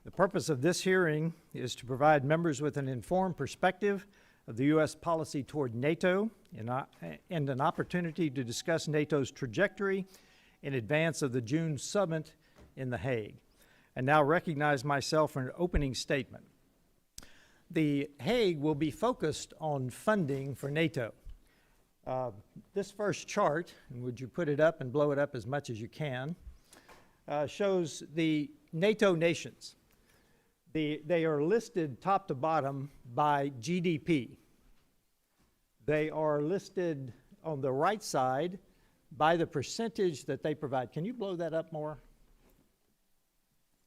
The purpose of this hearing is to provide members with an informed perspective of the U.S. policy toward NATO and an opportunity to discuss NATO's trajectory in advance of the June summit in The Hague. I now recognize myself for an opening statement. The Hague will be focused on funding for NATO. This first chart, and would you put it up and blow it up as much as you can, shows the NATO nations. They are listed top to bottom by GDP. They are listed on the right side by the percentage that they provide. Can you blow that up more?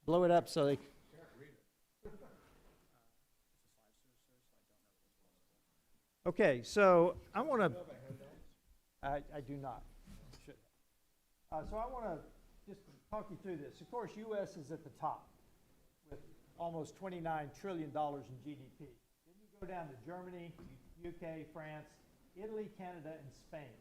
Blow it up so they... Okay, so I want to... I do not. So I want to just talk you through this. Of course, U.S. is at the top with almost $29 trillion in GDP. Then you go down to Germany, UK, France, Italy, Canada, and Spain.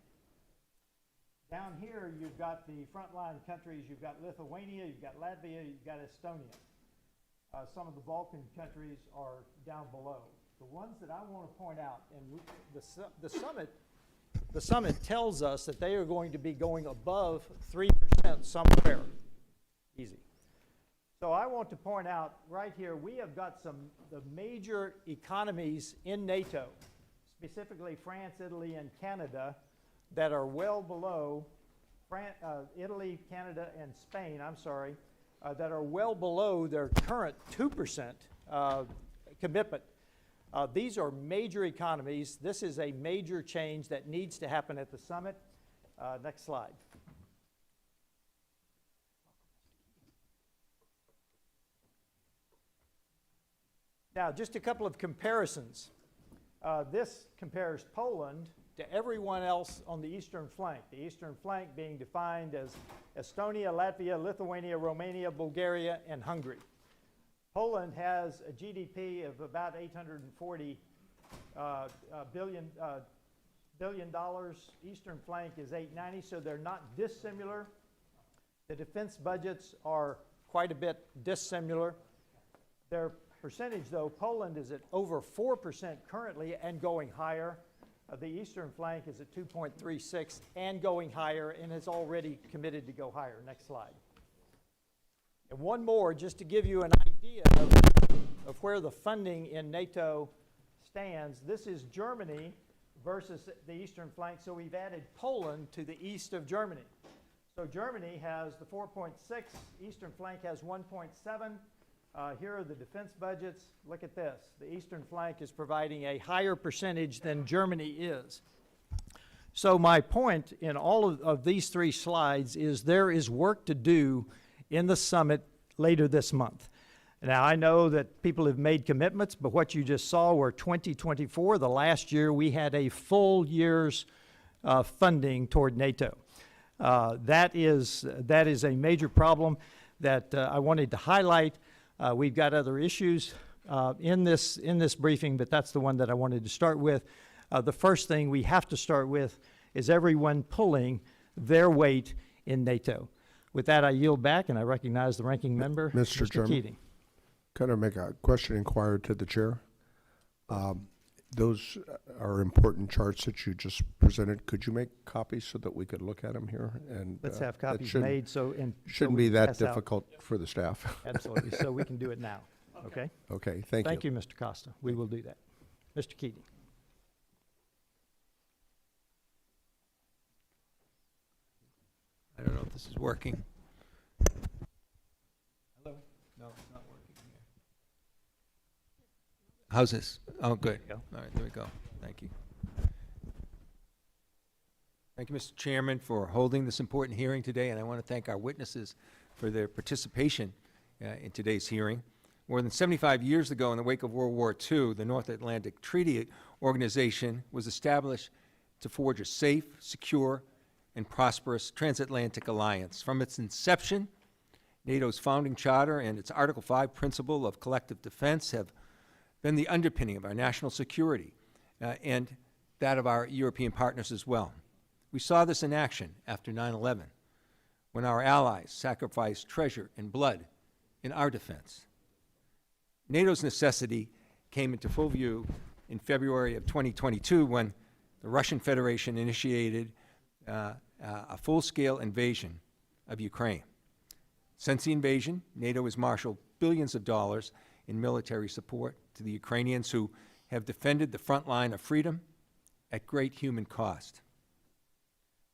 Down here, you've got the frontline countries. You've got Lithuania, you've got Latvia, you've got Estonia. Some of the Balkan countries are down below. The ones that I want to point out, and the summit tells us that they are going to be going above 3% somewhere. Easy. So I want to point out right here, we have got the major economies in NATO, specifically France, Italy, and Canada, that are well below Italy, Canada, and Spain, that are well below their current 2% commitment. These are major economies. This is a major change that needs to happen at the summit. Next slide. Now, just a couple of comparisons. This compares Poland to everyone else on the eastern flank. The eastern flank being defined as Estonia, Latvia, Lithuania, Romania, Bulgaria, and Hungary. Poland has a GDP of about $840 billion. Eastern flank is $890, so they're not dissimilar. The defense budgets are quite a bit dissimilar. Their percentage, though, Poland is at over 4% currently and going higher. The eastern flank is at 2.36 and going higher and is already committed to go higher. Next slide. And one more, just to give you an idea of where the funding in NATO stands. This is Germany versus the eastern flank, so we've added Poland to the east of Germany. So Germany has the 4.6, eastern flank has 1.7. Here are the defense budgets. Look at this. The eastern flank is providing a higher percentage than Germany is. So my point in all of these three slides is there is work to do in the summit later this month. Now, I know that people have made commitments, but what you just saw were 2024, the last year we had a full year's funding toward NATO. That is a major problem that I wanted to highlight. We've got other issues in this briefing, but that's the one that I wanted to start with. The first thing we have to start with is everyone pulling their weight in NATO. With that, I yield back, and I recognize the ranking member, Mr. Chairman, Keating. Kind of make a question inquired to the chair. Those are important charts that you just presented. Could you make copies so that we could look at them here? And let's have copies made shouldn't be that difficult for the staff. Absolutely. So we can do it now. Okay. Okay. Thank you. Thank you, Mr. Costa. We will do that. Mr. Keating. I don't know if this is working. Hello? No, it's not working here. How's this? Oh, good. There you go. All right, there we go. Thank you. Thank you, Mr. Chairman, for holding this important hearing today, and I want to thank our witnesses for their participation in today's hearing. More than 75 years ago, in the wake of World War II, the North Atlantic Treaty Organization was established to forge a safe, secure, and prosperous transatlantic alliance. From its inception, NATO's founding charter and its Article 5 principle of collective defense have been the underpinning of our national security and that of our European partners as well. We saw this in action after 9/11, when our allies sacrificed treasure and blood in our defense. NATO's necessity came into full view in February of 2022 when the Russian Federation initiated a full-scale invasion of Ukraine. Since the invasion, NATO has marshaled billions of dollars in military support to the Ukrainians who have defended the front line of freedom at great human cost.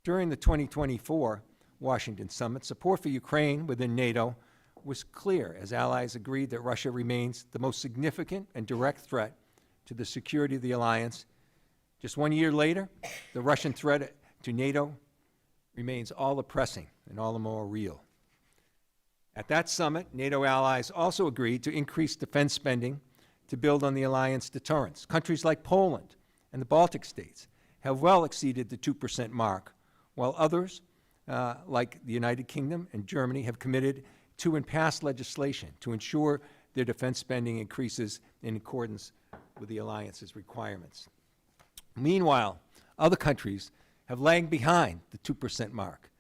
During the 2024 Washington summit, support for Ukraine within NATO was clear as allies agreed that Russia remains the most significant and direct threat to the security of the alliance. Just 1 year later, the Russian threat to NATO remains all the pressing and all the more real. At that summit, NATO allies also agreed to increase defense spending to build on the alliance deterrence. Countries like Poland and the Baltic states have well exceeded the 2% mark, while others, like the United Kingdom and Germany, have committed to and passed legislation to ensure their defense spending increases in accordance with the alliance's requirements. Meanwhile, other countries have lagged behind the 2% mark,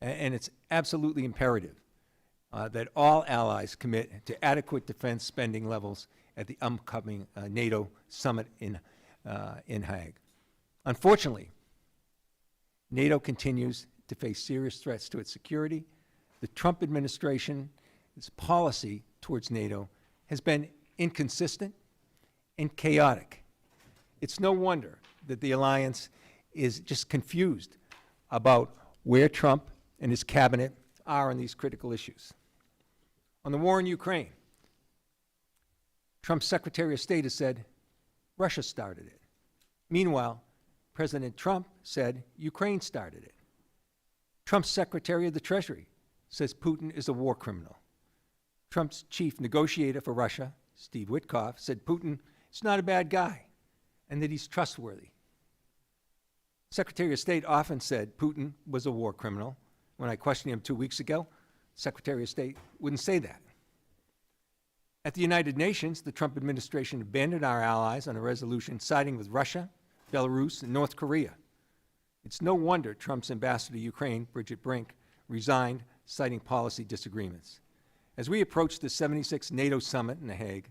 and it's absolutely imperative that all allies commit to adequate defense spending levels at the upcoming NATO summit in Hague. Unfortunately, NATO continues to face serious threats to its security. The Trump administration's policy towards NATO has been inconsistent and chaotic. It's no wonder that the alliance is just confused about where Trump and his cabinet are on these critical issues. On the war in Ukraine, Trump's Secretary of State has said Russia started it. Meanwhile, President Trump said Ukraine started it. Trump's Secretary of the Treasury says Putin is a war criminal. Trump's chief negotiator for Russia, Steve Witkoff, said Putin is not a bad guy and that he's trustworthy. Secretary of State often said Putin was a war criminal. When I questioned him 2 weeks ago, Secretary of State wouldn't say that. At the United Nations, the Trump administration abandoned our allies on a resolution siding with Russia, Belarus, and North Korea. It's no wonder Trump's ambassador to Ukraine, Bridget Brink, resigned, citing policy disagreements. As we approach the 76th NATO summit in The Hague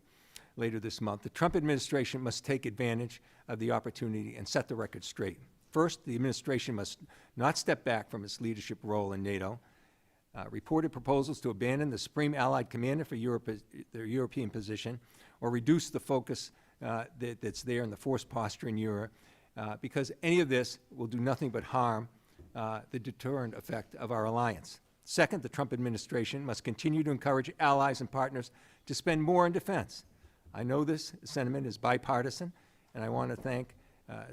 later this month, the Trump administration must take advantage of the opportunity and set the record straight. First, the administration must not step back from its leadership role in NATO. Reported proposals to abandon the Supreme Allied Commander for their European position or reduce the focus that's there in the force posture in Europe, because any of this will do nothing but harm the deterrent effect of our alliance. Second, the Trump administration must continue to encourage allies and partners to spend more on defense. I know this sentiment is bipartisan, and I want to thank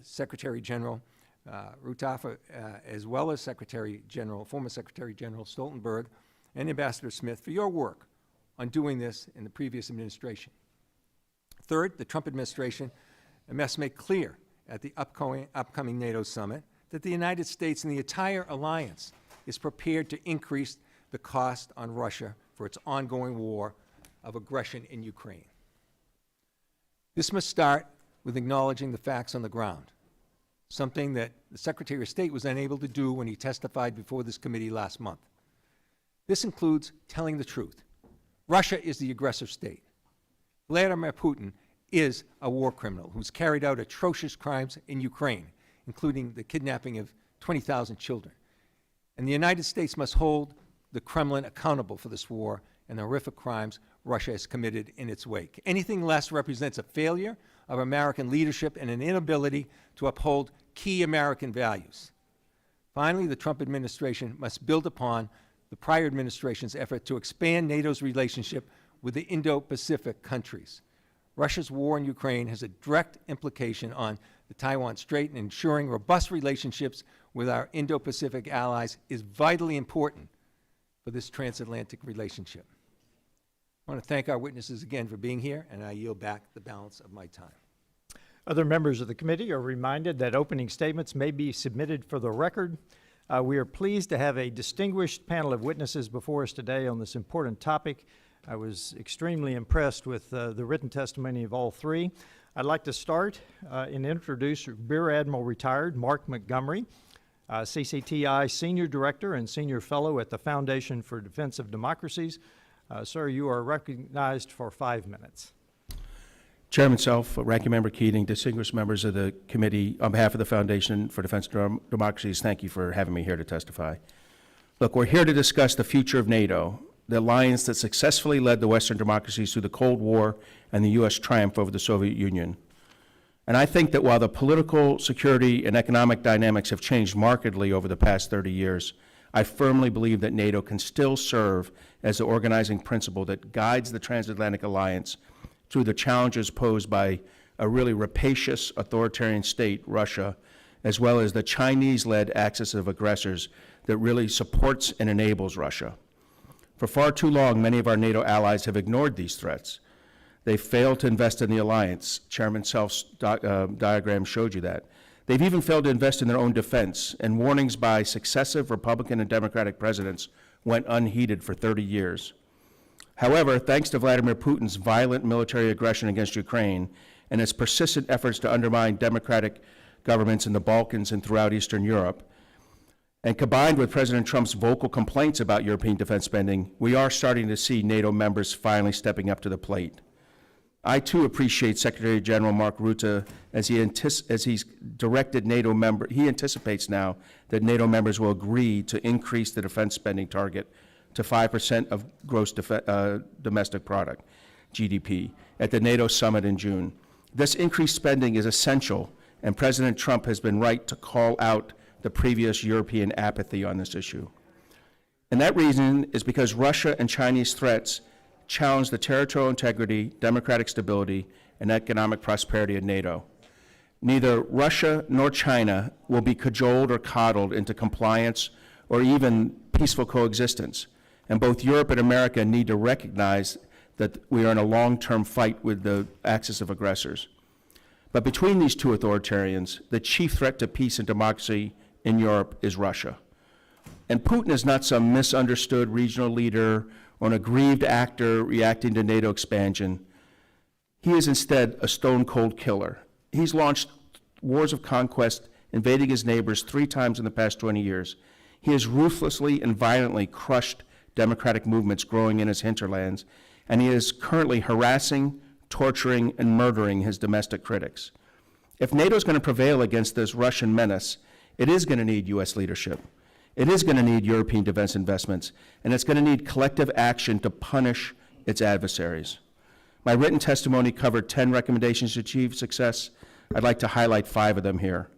Secretary General Rutafa, as well as former Secretary General Stoltenberg and Ambassador Smith for your work on doing this in the previous administration. Third, the Trump administration must make clear at the upcoming NATO summit that the United States and the entire alliance is prepared to increase the cost on Russia for its ongoing war of aggression in Ukraine. This must start with acknowledging the facts on the ground, something that the Secretary of State was unable to do when he testified before this committee last month. This includes telling the truth. Russia is the aggressor state. Vladimir Putin is a war criminal who's carried out atrocious crimes in Ukraine, including the kidnapping of 20,000 children. And the United States must hold the Kremlin accountable for this war and the horrific crimes Russia has committed in its wake. Anything less represents a failure of American leadership and an inability to uphold key American values. Finally, the Trump administration must build upon the prior administration's effort to expand NATO's relationship with the Indo-Pacific countries. Russia's war in Ukraine has a direct implication on the Taiwan Strait, and ensuring robust relationships with our Indo-Pacific allies is vitally important for this transatlantic relationship. I want to thank our witnesses again for being here, and I yield back the balance of my time. Other members of the committee are reminded that opening statements may be submitted for the record. We are pleased to have a distinguished panel of witnesses before us today on this important topic. I was extremely impressed with the written testimony of all three. I'd like to start and introduce Rear Admiral Retired Mark Montgomery, CCTI Senior Director and Senior Fellow at the Foundation for Defense of Democracies. Sir, you are recognized for 5 minutes. Chairman Self, Ranking Member Keating, distinguished members of the committee, on behalf of the Foundation for Defense of Democracies, thank you for having me here to testify. Look, we're here to discuss the future of NATO, the alliance that successfully led the Western democracies through the Cold War and the U.S. triumph over the Soviet Union. And I think that while the political, security, and economic dynamics have changed markedly over the past 30 years, I firmly believe that NATO can still serve as the organizing principle that guides the transatlantic alliance through the challenges posed by a really rapacious authoritarian state, Russia, as well as the Chinese-led axis of aggressors that really supports and enables Russia. For far too long, many of our NATO allies have ignored these threats. They failed to invest in the alliance. Chairman Self's diagram showed you that. They've even failed to invest in their own defense, and warnings by successive Republican and Democratic presidents went unheeded for 30 years. However, thanks to Vladimir Putin's violent military aggression against Ukraine and his persistent efforts to undermine democratic governments in the Balkans and throughout Eastern Europe, and combined with President Trump's vocal complaints about European defense spending, we are starting to see NATO members finally stepping up to the plate. I too appreciate Secretary General Mark Rutte as he's directed NATO members. He anticipates now that NATO members will agree to increase the defense spending target to 5% of gross domestic product, GDP, at the NATO summit in June. This increased spending is essential, and President Trump has been right to call out the previous European apathy on this issue. And that reason is because Russia and Chinese threats challenge the territorial integrity, democratic stability, and economic prosperity of NATO. Neither Russia nor China will be cajoled or coddled into compliance or even peaceful coexistence. And both Europe and America need to recognize that we are in a long-term fight with the axis of aggressors. But between these two authoritarians, the chief threat to peace and democracy in Europe is Russia. And Putin is not some misunderstood regional leader or an aggrieved actor reacting to NATO expansion. He is instead a stone-cold killer. He's launched wars of conquest, invading his neighbors 3 times in the past 20 years. He has ruthlessly and violently crushed democratic movements growing in his hinterlands, and he is currently harassing, torturing, and murdering his domestic critics. If NATO is going to prevail against this Russian menace, it is going to need U.S. leadership. It is going to need European defense investments, and it's going to need collective action to punish its adversaries. My written testimony covered 10 recommendations to achieve success. I'd like to highlight 5 of them here.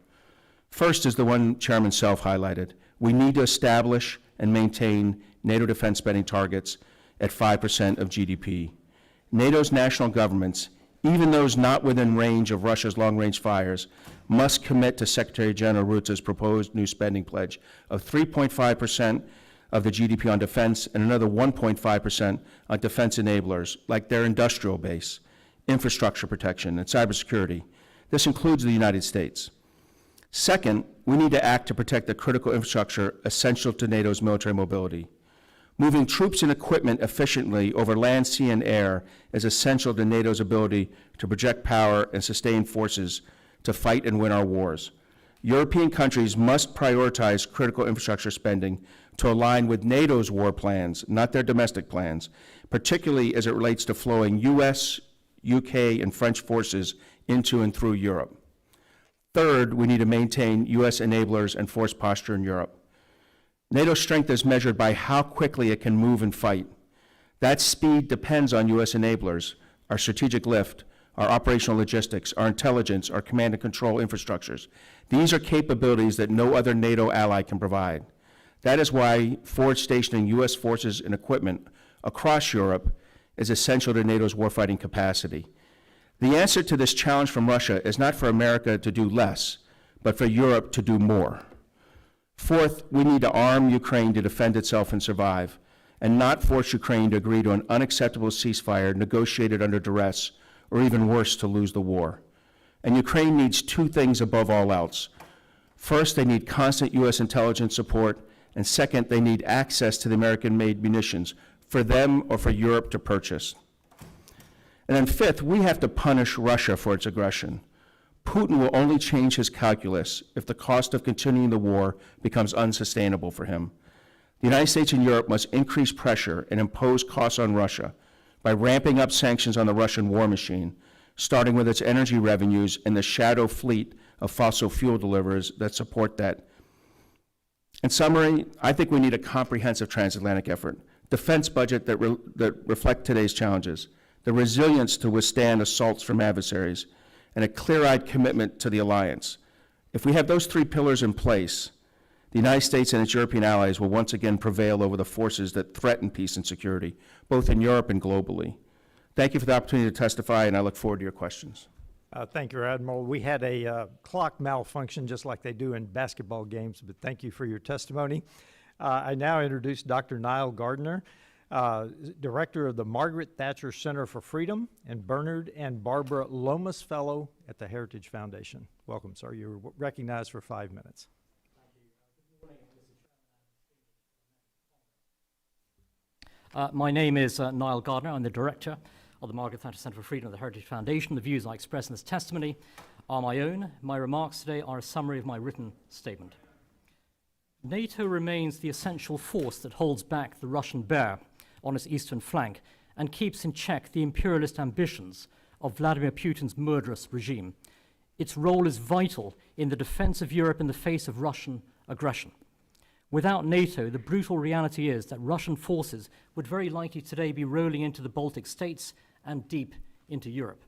First is the one Chairman Self highlighted. We need to establish and maintain NATO defense spending targets at 5% of GDP. NATO's national governments, even those not within range of Russia's long-range fires, must commit to Secretary General Rutte's proposed new spending pledge of 3.5% of the GDP on defense and another 1.5% on defense enablers, like their industrial base, infrastructure protection, and cybersecurity. This includes the United States. Second, we need to act to protect the critical infrastructure essential to NATO's military mobility. Moving troops and equipment efficiently over land, sea, and air is essential to NATO's ability to project power and sustain forces to fight and win our wars. European countries must prioritize critical infrastructure spending to align with NATO's war plans, not their domestic plans, particularly as it relates to flowing U.S., UK, and French forces into and through Europe. Third, we need to maintain U.S. enablers and force posture in Europe. NATO's strength is measured by how quickly it can move and fight. That speed depends on U.S. enablers, our strategic lift, our operational logistics, our intelligence, our command and control infrastructures. These are capabilities that no other NATO ally can provide. That is why forward stationing U.S. forces and equipment across Europe is essential to NATO's warfighting capacity. The answer to this challenge from Russia is not for America to do less, but for Europe to do more. Fourth, we need to arm Ukraine to defend itself and survive, and not force Ukraine to agree to an unacceptable ceasefire negotiated under duress, or even worse, to lose the war. And Ukraine needs 2 things above all else. First, they need constant U.S. intelligence support, and second, they need access to the American-made munitions for them or for Europe to purchase. And then fifth, we have to punish Russia for its aggression. Putin will only change his calculus if the cost of continuing the war becomes unsustainable for him. The United States and Europe must increase pressure and impose costs on Russia by ramping up sanctions on the Russian war machine, starting with its energy revenues and the shadow fleet of fossil fuel deliverers that support that. In summary, I think we need a comprehensive transatlantic effort, defense budget that reflect today's challenges, the resilience to withstand assaults from adversaries, and a clear-eyed commitment to the alliance. If we have those three pillars in place, the United States and its European allies will once again prevail over the forces that threaten peace and security, both in Europe and globally. Thank you for the opportunity to testify, and I look forward to your questions. Thank you, Admiral. We had a clock malfunction just like they do in basketball games, but thank you for your testimony. I now introduce Dr. Nile Gardiner, Director of the Margaret Thatcher Center for Freedom and Bernard and Barbara Lomas Fellow at the Heritage Foundation. Welcome, sir. You're recognized for 5 minutes. My name is Nile Gardiner. I'm the Director of the Margaret Thatcher Center for Freedom of the Heritage Foundation. The views I express in this testimony are my own. My remarks today are a summary of my written statement. NATO remains the essential force that holds back the Russian bear on its eastern flank and keeps in check the imperialist ambitions of Vladimir Putin's murderous regime. Its role is vital in the defense of Europe in the face of Russian aggression. Without NATO, the brutal reality is that Russian forces would very likely today be rolling into the Baltic states and deep into Europe.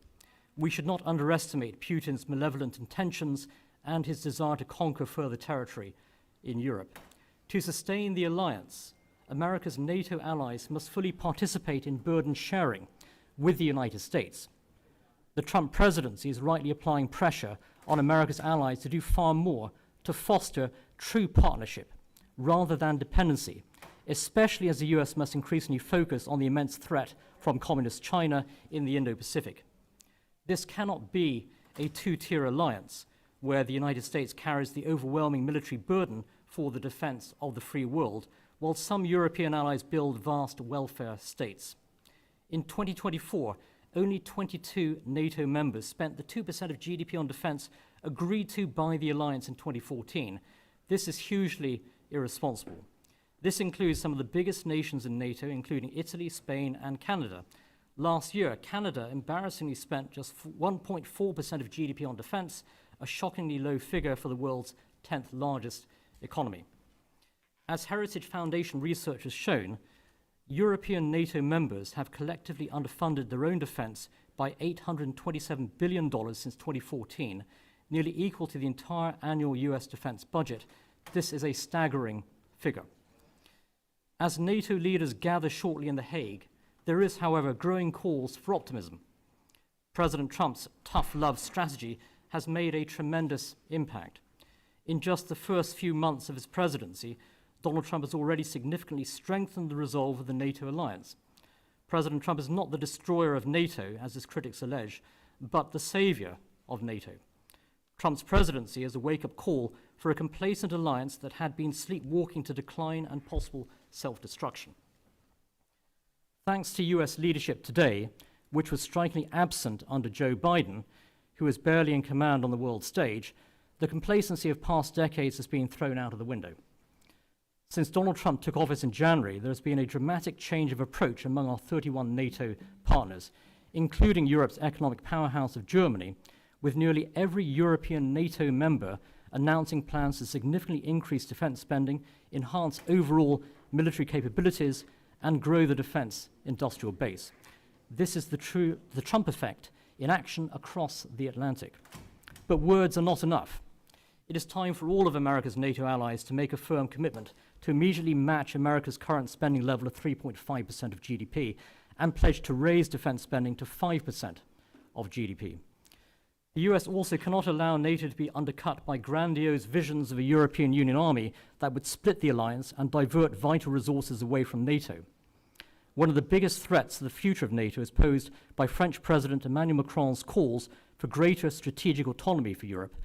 We should not underestimate Putin's malevolent intentions and his desire to conquer further territory in Europe. To sustain the alliance, America's NATO allies must fully participate in burden sharing with the United States. The Trump presidency is rightly applying pressure on America's allies to do far more to foster true partnership rather than dependency, especially as the US must increasingly focus on the immense threat from communist China in the Indo-Pacific. This cannot be a two-tier alliance where the United States carries the overwhelming military burden for the defense of the free world, while some European allies build vast welfare states. In 2024, only 22 NATO members spent the 2% of GDP on defense agreed to by the alliance in 2014. This is hugely irresponsible. This includes some of the biggest nations in NATO, including Italy, Spain, and Canada. Last year, Canada embarrassingly spent just 1.4% of GDP on defense, a shockingly low figure for the world's 10th largest economy. As Heritage Foundation research has shown, European NATO members have collectively underfunded their own defense by $827 billion since 2014, nearly equal to the entire annual US defense budget. This is a staggering figure. As NATO leaders gather shortly in The Hague, there is, however, growing calls for optimism. President Trump's tough love strategy has made a tremendous impact. In just the first few months of his presidency, Donald Trump has already significantly strengthened the resolve of the NATO alliance. President Trump is not the destroyer of NATO, as his critics allege, but the savior of NATO. Trump's presidency is a wake-up call for a complacent alliance that had been sleepwalking to decline and possible self-destruction. Thanks to US leadership today, which was strikingly absent under Joe Biden, who is barely in command on the world stage, the complacency of past decades has been thrown out of the window. Since Donald Trump took office in January, there has been a dramatic change of approach among our 31 NATO partners, including Europe's economic powerhouse of Germany, with nearly every European NATO member announcing plans to significantly increase defense spending, enhance overall military capabilities, and grow the defense industrial base. This is the Trump effect in action across the Atlantic. But words are not enough. It is time for all of America's NATO allies to make a firm commitment to immediately match America's current spending level of 3.5% of GDP and pledge to raise defense spending to 5% of GDP. The US also cannot allow NATO to be undercut by grandiose visions of a European Union army that would split the alliance and divert vital resources away from NATO. One of the biggest threats to the future of NATO is posed by French President Emmanuel Macron's calls for greater strategic autonomy for Europe,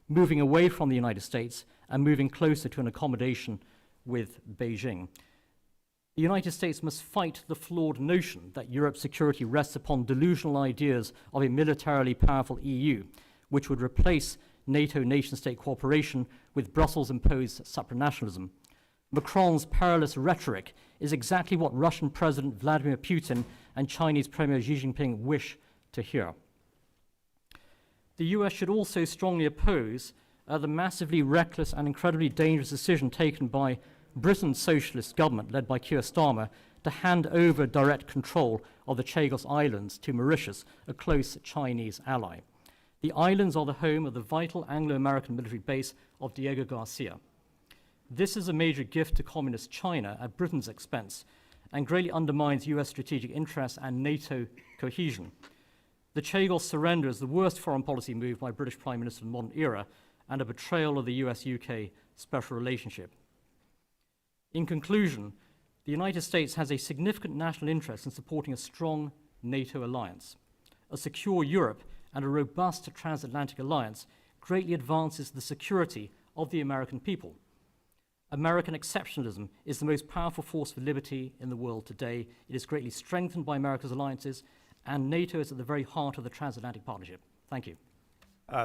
moving away from the United States and moving closer to an accommodation with Beijing. The United States must fight the flawed notion that Europe's security rests upon delusional ideas of a militarily powerful EU, which would replace NATO nation-state cooperation with Brussels-imposed supranationalism. Macron's perilous rhetoric is exactly what Russian President Vladimir Putin and Chinese Premier Xi Jinping wish to hear. The US should also strongly oppose the massively reckless and incredibly dangerous decision taken by Britain's socialist government, led by Keir Starmer, to hand over direct control of the Chagos Islands to Mauritius, a close Chinese ally. The islands are the home of the vital Anglo-American military base of Diego Garcia. This is a major gift to communist China at Britain's expense and greatly undermines US strategic interests and NATO cohesion. The Chagos surrender is the worst foreign policy move by a British Prime Minister in the modern era and a betrayal of the US-UK special relationship. In conclusion, the United States has a significant national interest in supporting a strong NATO alliance. A secure Europe and a robust transatlantic alliance greatly advances the security of the American people. American exceptionalism is the most powerful force for liberty in the world today. It is greatly strengthened by America's alliances, and NATO is at the very heart of the transatlantic partnership. Thank you.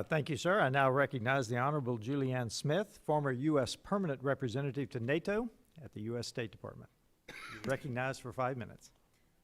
Thank you, sir. I now recognize the Honorable Julianne Smith, former U.S. Permanent Representative to NATO at the U.S. State Department. You're recognized for 5 minutes.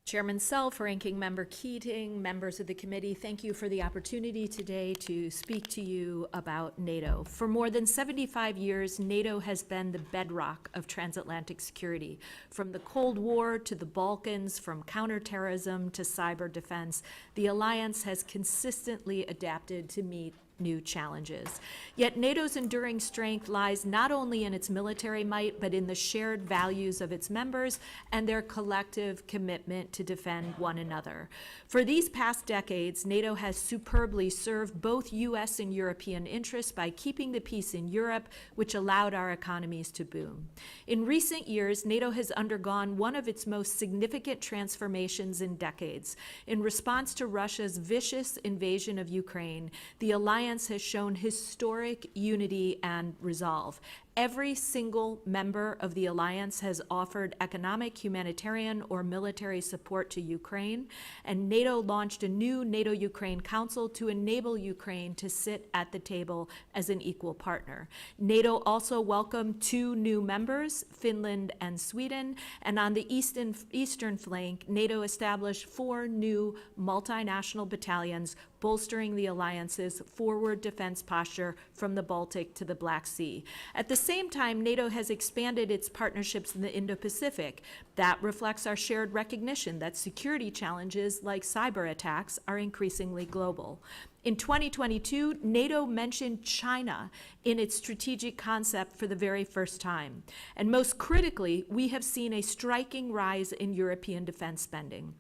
Chairman Self, Ranking Member Keating, members of the committee, thank you for the opportunity today to speak to you about NATO. For more than 75 years, NATO has been the bedrock of transatlantic security. From the Cold War to the Balkans, from counterterrorism to cyber defense, the alliance has consistently adapted to meet new challenges. Yet NATO's enduring strength lies not only in its military might, but in the shared values of its members and their collective commitment to defend one another. For these past decades, NATO has superbly served both U.S. and European interests by keeping the peace in Europe, which allowed our economies to boom. In recent years, NATO has undergone one of its most significant transformations in decades. In response to Russia's vicious invasion of Ukraine, the alliance has shown historic unity and resolve. Every single member of the alliance has offered economic, humanitarian, or military support to Ukraine, and NATO launched a new NATO-Ukraine Council to enable Ukraine to sit at the table as an equal partner. NATO also welcomed 2 new members, Finland and Sweden, and on the eastern flank, NATO established 4 new multinational battalions, bolstering the alliance's forward defense posture from the Baltic to the Black Sea. At the same time, NATO has expanded its partnerships in the Indo-Pacific. That reflects our shared recognition that security challenges like cyber attacks are increasingly global. In 2022, NATO mentioned China in its strategic concept for the very first time. And most critically, we have seen a striking rise in European defense spending.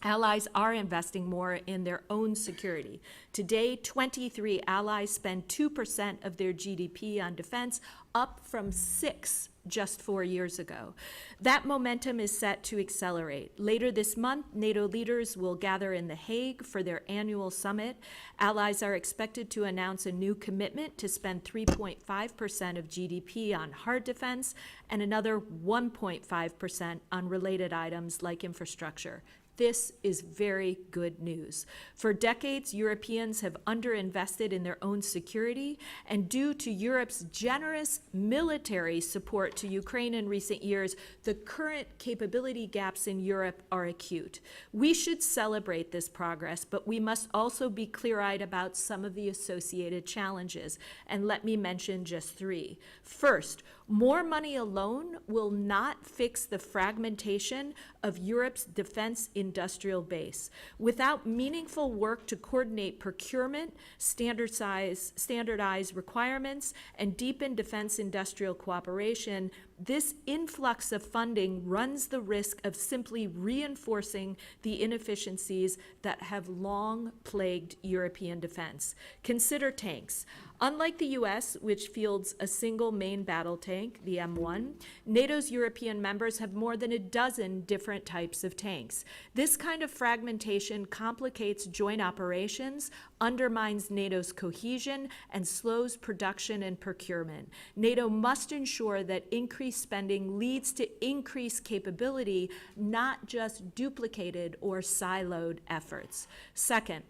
Allies are investing more in their own security. Today, 23 allies spend 2% of their GDP on defense, up from 6 just 4 years ago. That momentum is set to accelerate. Later this month, NATO leaders will gather in The Hague for their annual summit. Allies are expected to announce a new commitment to spend 3.5% of GDP on hard defense and another 1.5% on related items like infrastructure. This is very good news. For decades, Europeans have underinvested in their own security, and due to Europe's generous military support to Ukraine in recent years, the current capability gaps in Europe are acute. We should celebrate this progress, but we must also be clear-eyed about some of the associated challenges, and let me mention just 3. First, more money alone will not fix the fragmentation of Europe's defense industrial base. Without meaningful work to coordinate procurement, standardize requirements, and deepen defense industrial cooperation, this influx of funding runs the risk of simply reinforcing the inefficiencies that have long plagued European defense. Consider tanks. Unlike the US, which fields a single main battle tank, the M1, NATO's European members have more than a dozen different types of tanks. This kind of fragmentation complicates joint operations, undermines NATO's cohesion, and slows production and procurement. NATO must ensure that increased spending leads to increased capability, not just duplicated or siloed efforts. Second,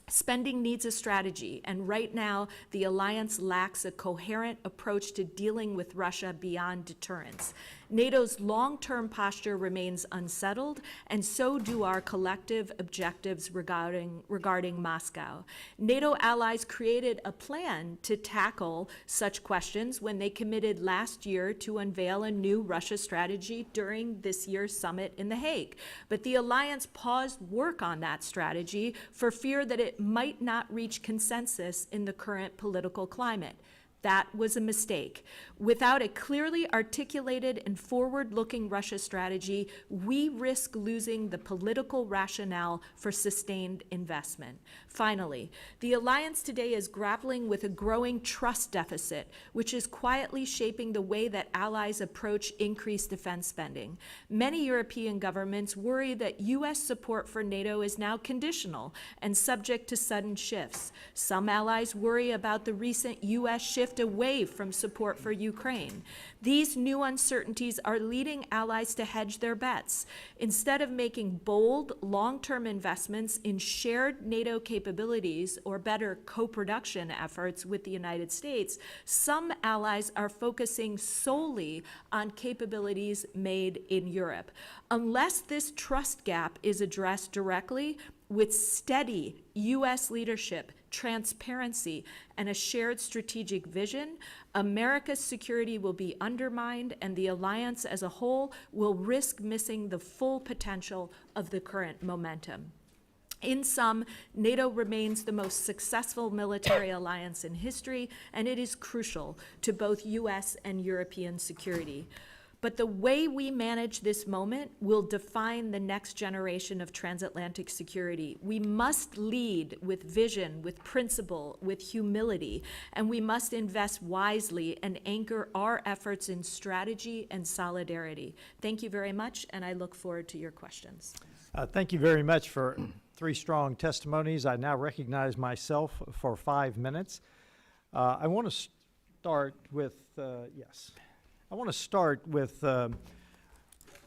Spending needs a strategy, and right now, the alliance lacks a coherent approach to dealing with Russia beyond deterrence. NATO's long-term posture remains unsettled, and so do our collective objectives regarding Moscow. NATO allies created a plan to tackle such questions when they committed last year to unveil a new Russia strategy during this year's summit in The Hague. But the alliance paused work on that strategy for fear that it might not reach consensus in the current political climate. That was a mistake. Without a clearly articulated and forward-looking Russia strategy, we risk losing the political rationale for sustained investment. Finally, the alliance today is grappling with a growing trust deficit, which is quietly shaping the way that allies approach increased defense spending. Many European governments worry that U.S. support for NATO is now conditional and subject to sudden shifts. Some allies worry about the recent U.S. shift away from support for Ukraine. These new uncertainties are leading allies to hedge their bets. Instead of making bold, long-term investments in shared NATO capabilities or better co-production efforts with the United States, some allies are focusing solely on capabilities made in Europe. Unless this trust gap is addressed directly, with steady U.S. leadership, transparency, and a shared strategic vision, America's security will be undermined and the alliance as a whole will risk missing the full potential of the current momentum. In sum, NATO remains the most successful military alliance in history, and it is crucial to both U.S. and European security. But the way we manage this moment will define the next generation of transatlantic security. We must lead with vision, with principle, with humility, and we must invest wisely and anchor our efforts in strategy and solidarity. Thank you very much, and I look forward to your questions. Thank you very much for 3 strong testimonies. I now recognize myself for 5 minutes. I want to start with, I want to start with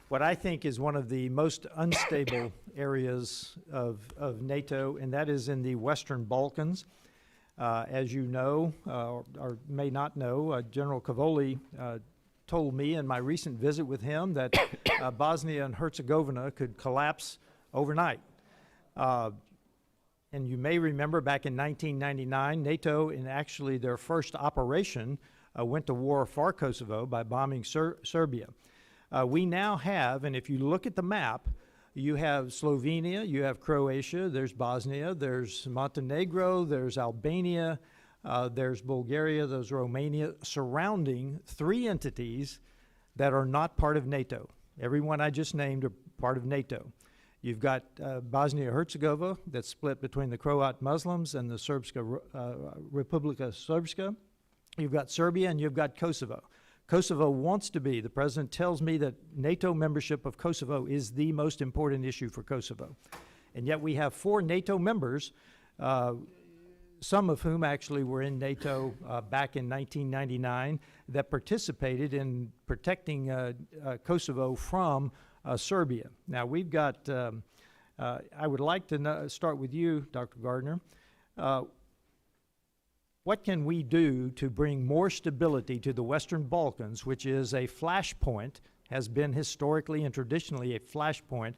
what I think is one of the most unstable areas of NATO, and that is in the Western Balkans. As you know, or may not know, General Cavoli told me in my recent visit with him that Bosnia and Herzegovina could collapse overnight. And you may remember back in 1999, NATO, in actually their first operation, went to war for Kosovo by bombing Serbia. We now have, and if you look at the map, you have Slovenia, you have Croatia, there's Bosnia, there's Montenegro, there's Albania, there's Bulgaria, there's Romania, surrounding 3 entities that are not part of NATO. Everyone I just named are part of NATO. You've got Bosnia-Herzegovina that's split between the Croat Muslims and the Republika Srpska. You've got Serbia and you've got Kosovo. Kosovo wants to be, the president tells me that NATO membership of Kosovo is the most important issue for Kosovo. And yet we have 4 NATO members, some of whom actually were in NATO back in 1999, that participated in protecting Kosovo from Serbia. Now we've got, I would like to start with you, Dr. Gardiner. What can we do to bring more stability to the Western Balkans, which is a flashpoint, has been historically and traditionally a flashpoint,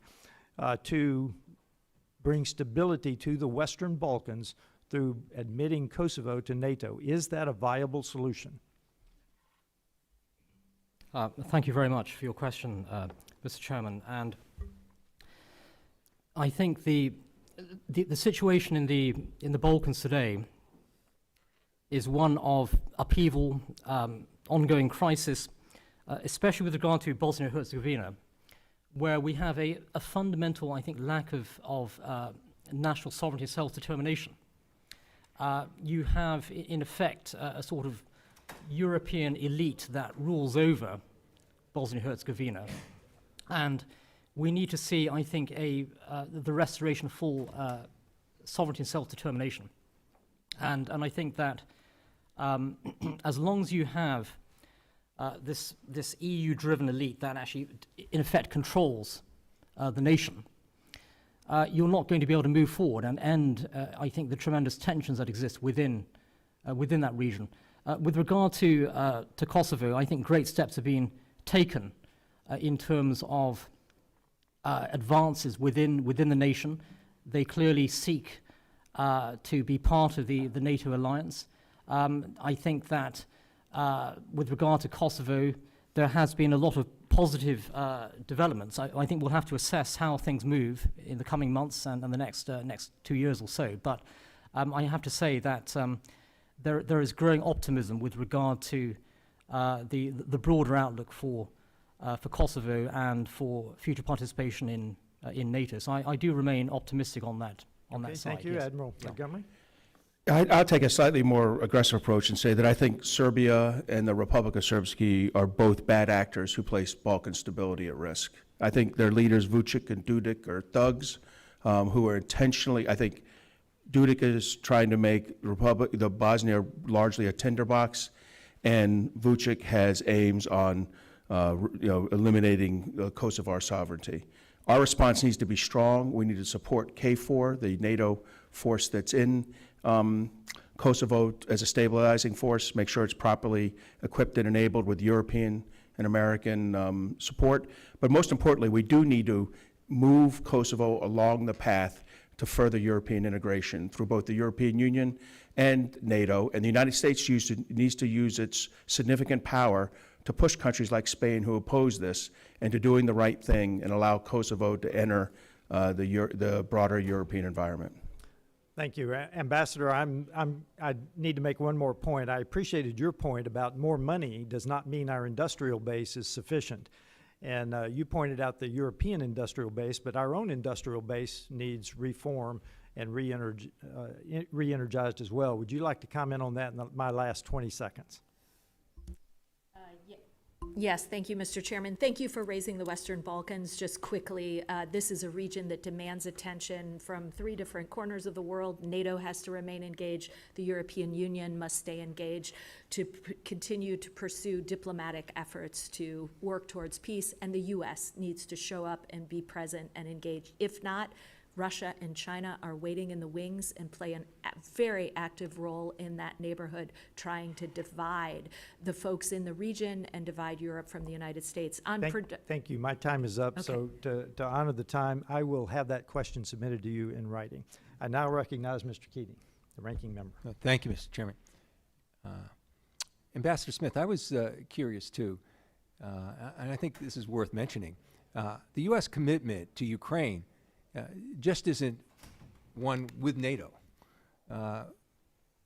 to bring stability to the Western Balkans through admitting Kosovo to NATO? Is that a viable solution? Thank you very much for your question, Mr. Chairman. And I think the situation in the Balkans today is one of upheaval, ongoing crisis, especially with regard to Bosnia-Herzegovina, where we have a fundamental, I think, lack of national sovereignty and self-determination. You have, in effect, a sort of European elite that rules over Bosnia-Herzegovina. And we need to see, I think, the restoration of full sovereignty and self-determination. And I think that as long as you have this EU-driven elite that actually, in effect, controls the nation, you're not going to be able to move forward and end, I think, the tremendous tensions that exist within that region. With regard to Kosovo, I think great steps have been taken in terms of advances within the nation. They clearly seek to be part of the NATO alliance. I think that with regard to Kosovo, there has been a lot of positive developments. I think we'll have to assess how things move in the coming months and the next 2 years or so. But I have to say that there is growing optimism with regard to the broader outlook for Kosovo and for future participation in NATO. So I do remain optimistic on that Okay, side. thank you, yes. Admiral Montgomery. I'll take a slightly more aggressive approach and say that I think Serbia and the Republic of Srpski are both bad actors who place Balkan stability at risk. I think their leaders, Vucic and Dudic, are thugs who are intentionally, I think Dudic is trying to make the Bosnia largely a tinderbox, and Vucic has aims on eliminating Kosovar sovereignty. Our response needs to be strong. We need to support KFOR, the NATO force that's in Kosovo as a stabilizing force, make sure it's properly equipped and enabled with European and American support. But most importantly, we do need to move Kosovo along the path to further European integration through both the European Union and NATO. And the United States needs to use its significant power to push countries like Spain who oppose this into doing the right thing and allow Kosovo to enter the broader European environment. Thank you, Ambassador. I need to make one more point. I appreciated your point about more money does not mean our industrial base is sufficient. And you pointed out the European industrial base, but our own industrial base needs reform and re-energized as well. Would you like to comment on that in my last 20 seconds? Yes, thank you, Mr. Chairman. Thank you for raising the Western Balkans. Just quickly, this is a region that demands attention from 3 different corners of the world. NATO has to remain engaged. The European Union must stay engaged to continue to pursue diplomatic efforts to work towards peace, and the U.S. needs to show up and be present and engaged. If not, Russia and China are waiting in the wings and play a very active role in that neighborhood, trying to divide the folks in the region and divide Europe from the United States. Thank you. My time is up. Okay. So to honor the time, I will have that question submitted to you in writing. I now recognize Mr. Keating, the ranking member. Thank you, Mr. Chairman. Ambassador Smith, I was curious too, and I think this is worth mentioning. The U.S. commitment to Ukraine just isn't one with NATO.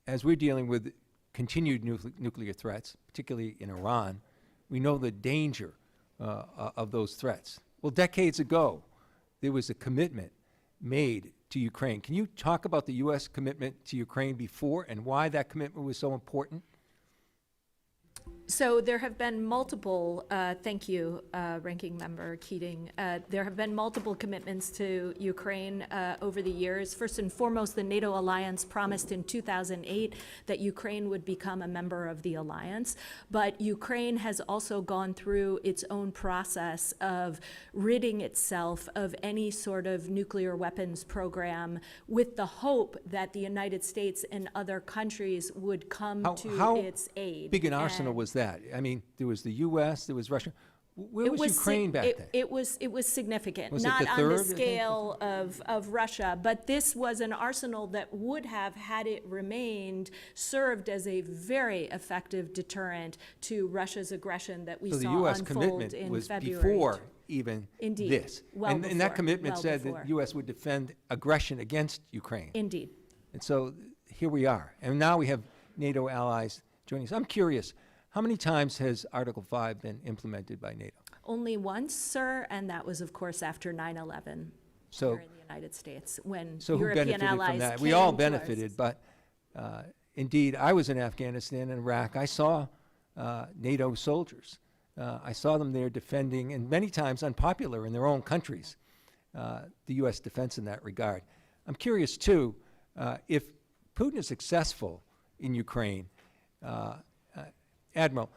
As we're dealing with continued nuclear threats, particularly in Iran, we know the danger of those threats. Well, decades ago, there was a commitment made to Ukraine. Can you talk about the U.S. commitment to Ukraine before and why that commitment was so important? So there have been multiple, thank you, Ranking Member Keating. There have been multiple commitments to Ukraine over the years. First and foremost, the NATO alliance promised in 2008 that Ukraine would become a member of the alliance. But Ukraine has also gone through its own process of ridding itself of any sort of nuclear weapons program with the hope that the United States and other countries would come to its aid. Big an arsenal was that? I mean, there was the U.S., there was Russia. Where was Ukraine back then? It was significant, Was it not the on third, the I think? scale of Russia, but this was an arsenal that would have, had it remained, served as a very effective deterrent to Russia's aggression that we So the saw U.S. unfold commitment in was February. before even Indeed. this. Well And that before. commitment Well said before. that the U.S. would defend aggression against Ukraine. Indeed. And so here we are. And now we have NATO allies joining us. I'm curious, how many times has Article 5 been implemented by NATO? Only once, sir, and that was, of course, after 9/11 So, here in the United States, when so who European benefited allies from that? came We all to our benefited, but indeed, I was in Afghanistan and Iraq. I saw NATO soldiers. I saw them there defending, and many times unpopular in their own countries, the U.S. defense in that regard. I'm curious, too, if Putin is successful in Ukraine, Admiral,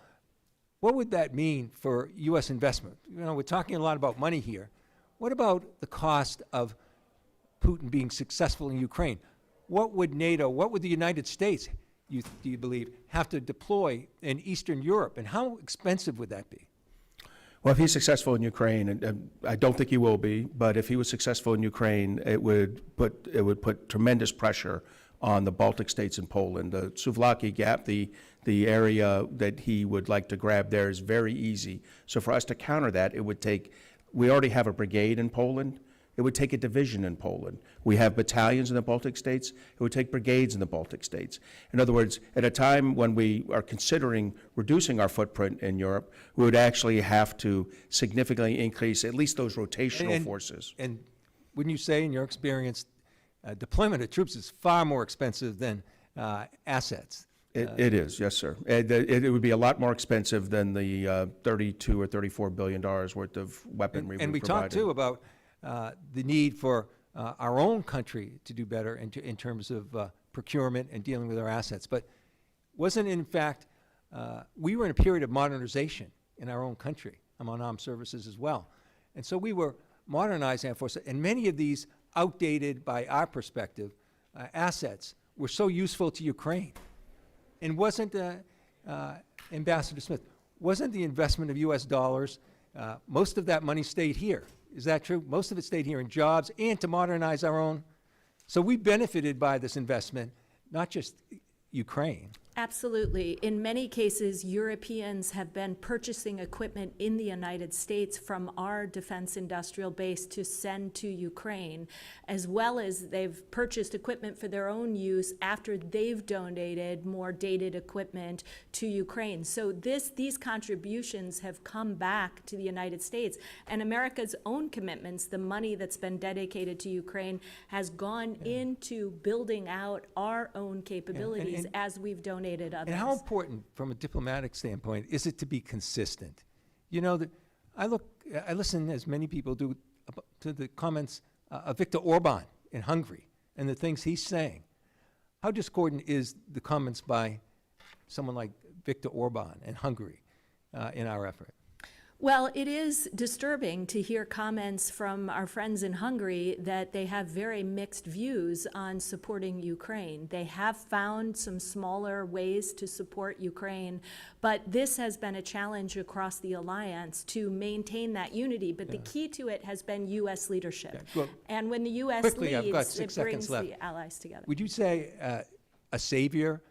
what would that mean for U.S. investment? You know, we're talking a lot about money here. What about the cost of Putin being successful in Ukraine, what would NATO, what would the United States, do you believe, have to deploy in Eastern Europe, and how expensive would that be? Well, if he's successful in Ukraine, and I don't think he will be, but if he was successful in Ukraine, it would put tremendous pressure on the Baltic states and Poland. The Suwałki Gap, the area that he would like to grab there, is very easy. So for us to counter that, it would take, we already have a brigade in Poland. It would take a division in Poland. We have battalions in the Baltic states. It would take brigades in the Baltic states. In other words, at a time when we are considering reducing our footprint in Europe, we would actually have to significantly increase at least those rotational forces. And wouldn't you say, in your experience, deployment of troops is far more expensive than assets? It is, yes, sir. It would be a lot more expensive than the 32 or $34 billion worth of weaponry And we provided. talked, too, about the need for our own country to do better in terms of procurement and dealing with our assets. But wasn't, in fact, we were in a period of modernization in our own country. I'm on armed services as well. And so we were modernizing our forces. And many of these outdated, by our perspective, assets were so useful to Ukraine. And wasn't, Ambassador Smith, wasn't the investment of U.S. dollars, most of that money stayed here? Is that true? Most of it stayed here in jobs and to modernize our own. So we benefited by this investment, not just Ukraine. Absolutely. In many cases, Europeans have been purchasing equipment in the United States from our defense industrial base to send to Ukraine, as well as they've purchased equipment for their own use after they've donated more dated equipment to Ukraine. So these contributions have come back to the United States, and America's own commitments, the money that's been dedicated to Ukraine, has gone into building out our own capabilities as we've donated others. And how important, from a diplomatic standpoint, is it to be consistent? You know, I listen, as many people do, to the comments of Viktor Orban in Hungary and the things he's saying. How discordant is the comments by someone like Viktor Orban in Hungary in our effort? Well, it is disturbing to hear comments from our friends in Hungary that they have very mixed views on supporting Ukraine. They have found some smaller ways to support Ukraine, but this has been a challenge across the alliance to maintain that unity. But the key to it has been U.S. leadership. Well, and when the U.S. quickly, I've got leads, 6 it brings seconds left. the allies together. Would you say a savior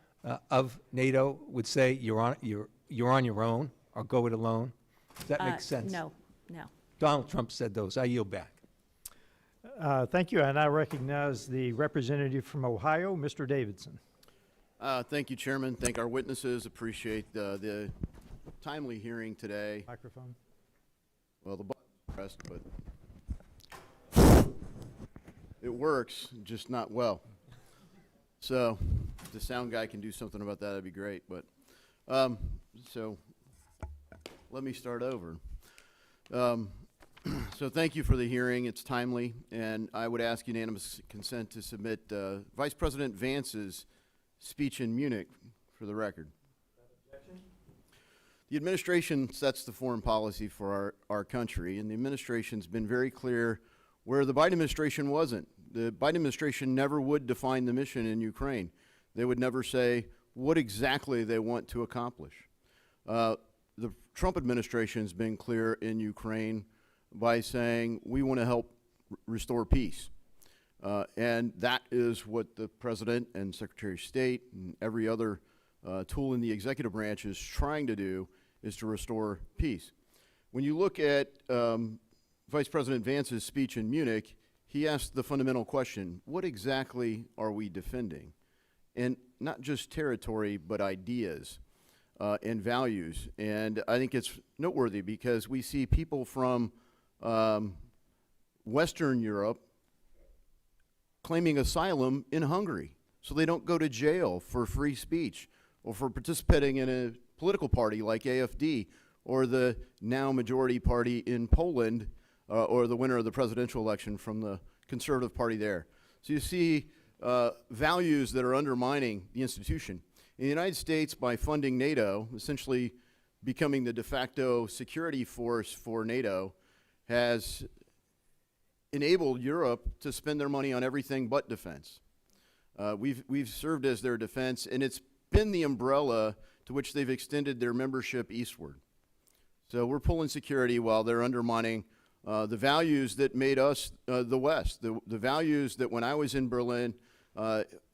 of NATO would say you're on your own, or go it alone? Does that make sense? No. Donald Trump said those. I yield back. Thank you, and I recognize the representative from Ohio, Mr. Davidson. Thank you, Chairman. Thank our witnesses. Appreciate the timely hearing today. Microphone. Well, the button's pressed, but it works, just not well. So if the sound guy can do something about that, that'd be great. But so let me start over. So thank you for the hearing. It's timely, and I would ask unanimous consent to submit Vice President Vance's speech in Munich for the record. The administration sets the foreign policy for our country, and the administration's been very clear where the Biden administration wasn't. The Biden administration never would define the mission in Ukraine. They would never say what exactly they want to accomplish. The Trump administration has been clear in Ukraine by saying we want to help restore peace. And that is what the President and Secretary of State and every other tool in the executive branch is trying to do, is to restore peace. When you look at Vice President Vance's speech in Munich, he asked the fundamental question, what exactly are we defending? And not just territory, but ideas. And values. And I think it's noteworthy because we see people from Western Europe claiming asylum in Hungary so they don't go to jail for free speech or for participating in a political party like AfD or the now majority party in Poland or the winner of the presidential election from the Conservative Party there. So you see values that are undermining the institution. In the United States, by funding NATO, essentially becoming the de facto security force for NATO, has enabled Europe to spend their money on everything but defense. We've served as their defense, and it's been the umbrella to which they've extended their membership eastward. So we're pulling security while they're undermining the values that made us the West, the values that when I was in Berlin,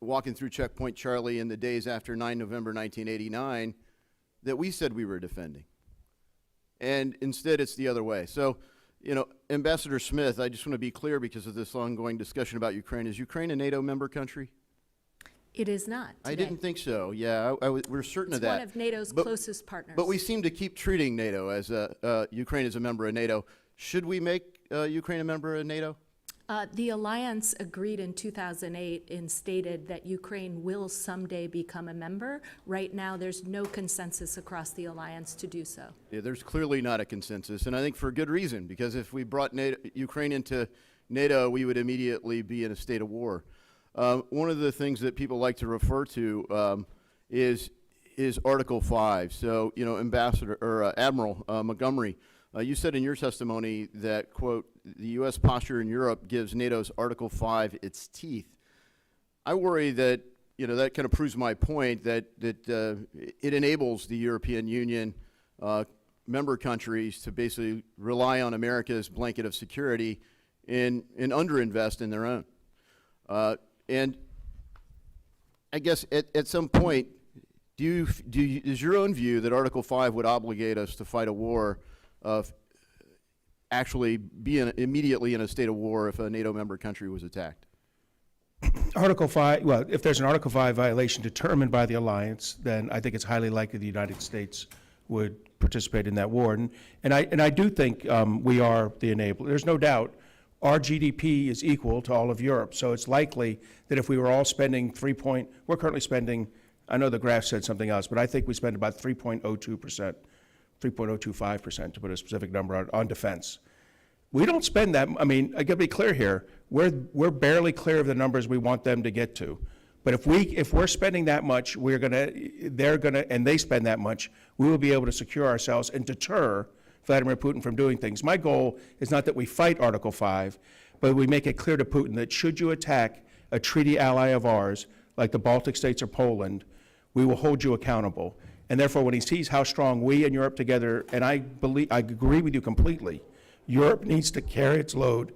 walking through Checkpoint Charlie in the days after 9 November 1989, that we said we were defending. And instead, it's the other way. So, you know, Ambassador Smith, I just want to be clear because of this ongoing discussion about Ukraine. Is Ukraine a NATO member country? It is not I today. didn't think so. Yeah, we're certain of It's one that. of NATO's But- closest partners. But we seem to keep treating NATO as Ukraine as a member of NATO. Should we make Ukraine a member of NATO? The alliance agreed in 2008 and stated that Ukraine will someday become a member. Right now, there's no consensus across the alliance to do so. Yeah, there's clearly not a consensus, and I think for good reason, because if we brought Ukraine into NATO, we would immediately be in a state of war. One of the things that people like to refer to is Article 5. So, you know, Admiral Montgomery, you said in your testimony that, quote, the U.S. posture in Europe gives NATO's Article 5 its teeth. I worry that, you know, that kind of proves my point that it enables the European Union member countries to basically rely on America's blanket of security and underinvest in their own. And I guess at some point, is your own view that Article 5 would obligate us to fight a war of actually be immediately in a state of war if a NATO member country was attacked? Article 5, well, if there's an Article 5 violation determined by the alliance, then I think it's highly likely the United States would participate in that war. And I do think we are the enabler. There's no doubt our GDP is equal to all of Europe. So it's likely that if we were all spending we're currently spending, I know the graph said something else, but I think we spend about 3.02%. 3.025%, to put a specific number on defense. We don't spend that, I mean, I gotta be clear here, we're barely clear of the numbers we want them to get to. But if we're spending that much, and they spend that much, we will be able to secure ourselves and deter Vladimir Putin from doing things. My goal is not that we fight Article 5, but we make it clear to Putin that should you attack a treaty ally of ours, like the Baltic states or Poland, we will hold you accountable. And therefore, when he sees how strong we and Europe together, and I agree with you completely, Europe needs to carry its load.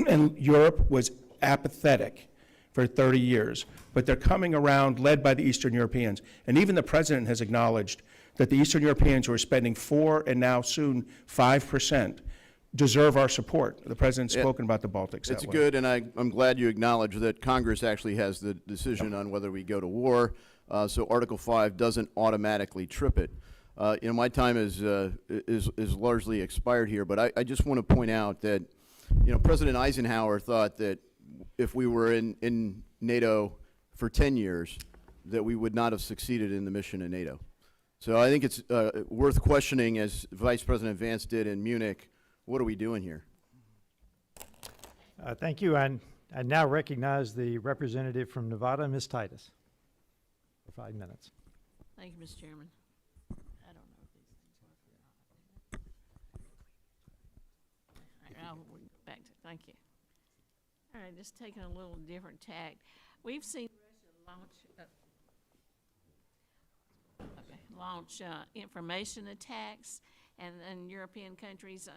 And Europe was apathetic for 30 years. But they're coming around, led by the Eastern Europeans. And even the president has acknowledged that the Eastern Europeans, who are spending 4% and now soon 5%, deserve our support. The president's spoken about the Baltics that It's way. good, and I'm glad you acknowledge that Congress actually has the decision on whether we go to war. So Article 5 doesn't automatically trip it. You know, my time is largely expired here, but I just want to point out that, you know, President Eisenhower thought that if we were in NATO for 10 years, that we would not have succeeded in the mission in NATO. So I think it's worth questioning, as Vice President Vance did in Munich, what are we doing here? Thank you. And I now recognize the representative from Nevada, Ms. Titus, for 5 minutes. Thank you, Mr. Chairman. I don't know if these things work or not. All right, we'll back to, thank you. All right, just taking a little different tack. We've seen Russia launch information attacks and European countries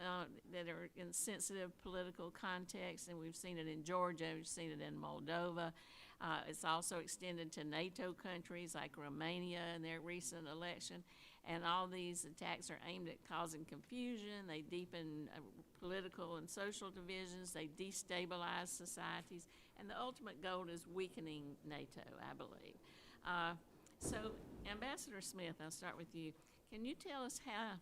that are in sensitive political context, and we've seen it in Georgia, we've seen it in Moldova. It's also extended to NATO countries like Romania in their recent election, and all these attacks are aimed at causing confusion. They deepen political and social divisions. They destabilize societies, and the ultimate goal is weakening NATO, I believe. So, Ambassador Smith, I'll start with you. Can you tell us how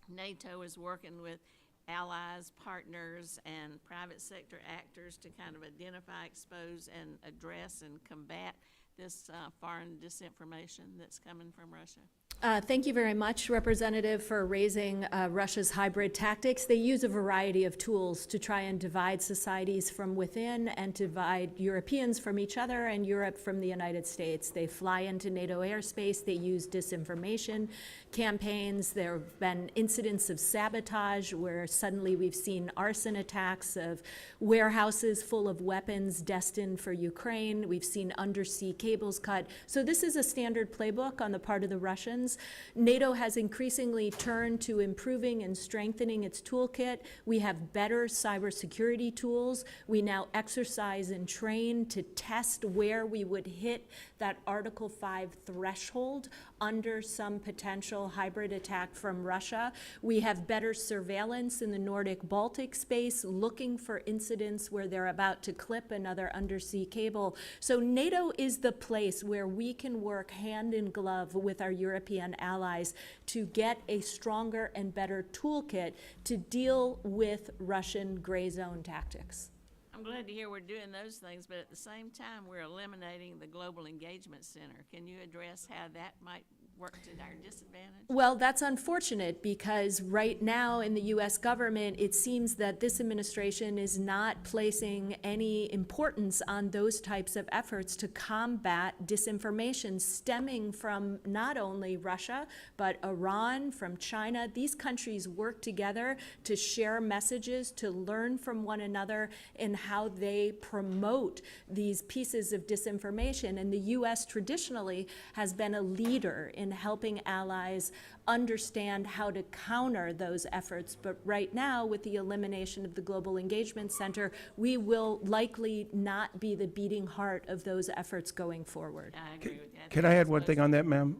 NATO is working with allies, partners, and private sector actors to kind of identify, expose, and address and combat this foreign disinformation that's coming from Russia? Thank you very much, Representative, for raising Russia's hybrid tactics. They use a variety of tools to try and divide societies from within and divide Europeans from each other and Europe from the United States. They fly into NATO airspace. They use disinformation campaigns. There have been incidents of sabotage where suddenly we've seen arson attacks of warehouses full of weapons destined for Ukraine. We've seen undersea cables cut. So this is a standard playbook on the part of the Russians. NATO has increasingly turned to improving and strengthening its toolkit. We have better cybersecurity tools. We now exercise and train to test where we would hit that Article 5 threshold under some potential hybrid attack from Russia. We have better surveillance in the Nordic-Baltic space, looking for incidents where they're about to clip another undersea cable. So NATO is the place where we can work hand in glove with our European allies to get a stronger and better toolkit to deal with Russian gray zone tactics. I'm glad to hear we're doing those things, but at the same time, we're eliminating the Global Engagement Center. Can you address how that might work to our disadvantage? Well, that's unfortunate because right now in the U.S. government, it seems that this administration is not placing any importance on those types of efforts to combat disinformation stemming from not only Russia, but Iran, from China. These countries work together to share messages, to learn from one another in how they promote these pieces of disinformation. And the U.S. traditionally has been a leader in helping allies understand how to counter those efforts. But right now, with the elimination of the Global Engagement Center, we will likely not be the beating heart of those efforts going forward. I agree with that. Can I add one thing on that, ma'am?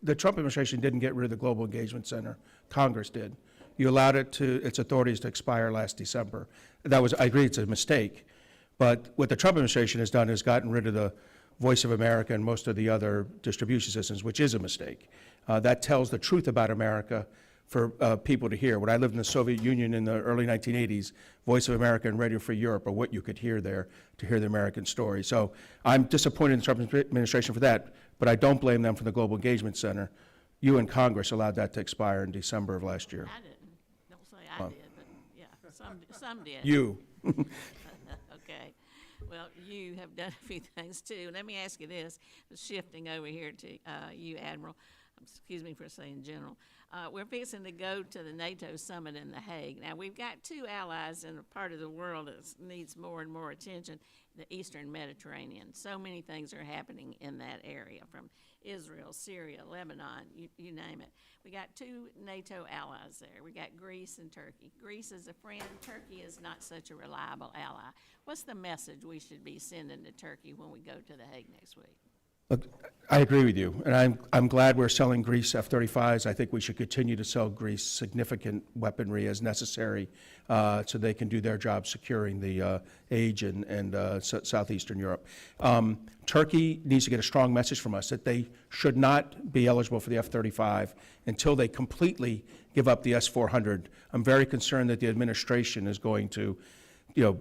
The Trump administration didn't get rid of the Global Engagement Center. Congress did. You allowed its authorities to expire last December. I agree, it's a mistake. But what the Trump administration has done is gotten rid of the Voice of America and most of the other distribution systems, which is a mistake. That tells the truth about America for people to hear. When I lived in the Soviet Union in the early 1980s, Voice of America and Radio Free Europe are what you could hear there to hear the American story. So I'm disappointed in the Trump administration for that, but I don't blame them for the Global Engagement Center. You and Congress allowed that to expire in December of last year. I didn't. Don't say I did, but yeah, some did. You. Okay. Well, you have done a few things too. Let me ask you this, shifting over here to you, Admiral. Excuse me for saying General. We're fixing to go to the NATO summit in The Hague. Now, we've got two allies in a part of the world that needs more and more attention, the Eastern Mediterranean. So many things are happening in that area, from Israel, Syria, Lebanon, you name it. We got two NATO allies there. We got Greece and Turkey. Greece is a friend. Turkey is not such a reliable ally. What's the message we should be sending to Turkey when we go to The Hague next week? Look, I agree with you, and I'm glad we're selling Greece F-35s. I think we should continue to sell Greece significant weaponry as necessary so they can do their job securing the age and southeastern Europe. Turkey needs to get a strong message from us that they should not be eligible for the F-35 until they completely give up the S-400. I'm very concerned that the administration is going to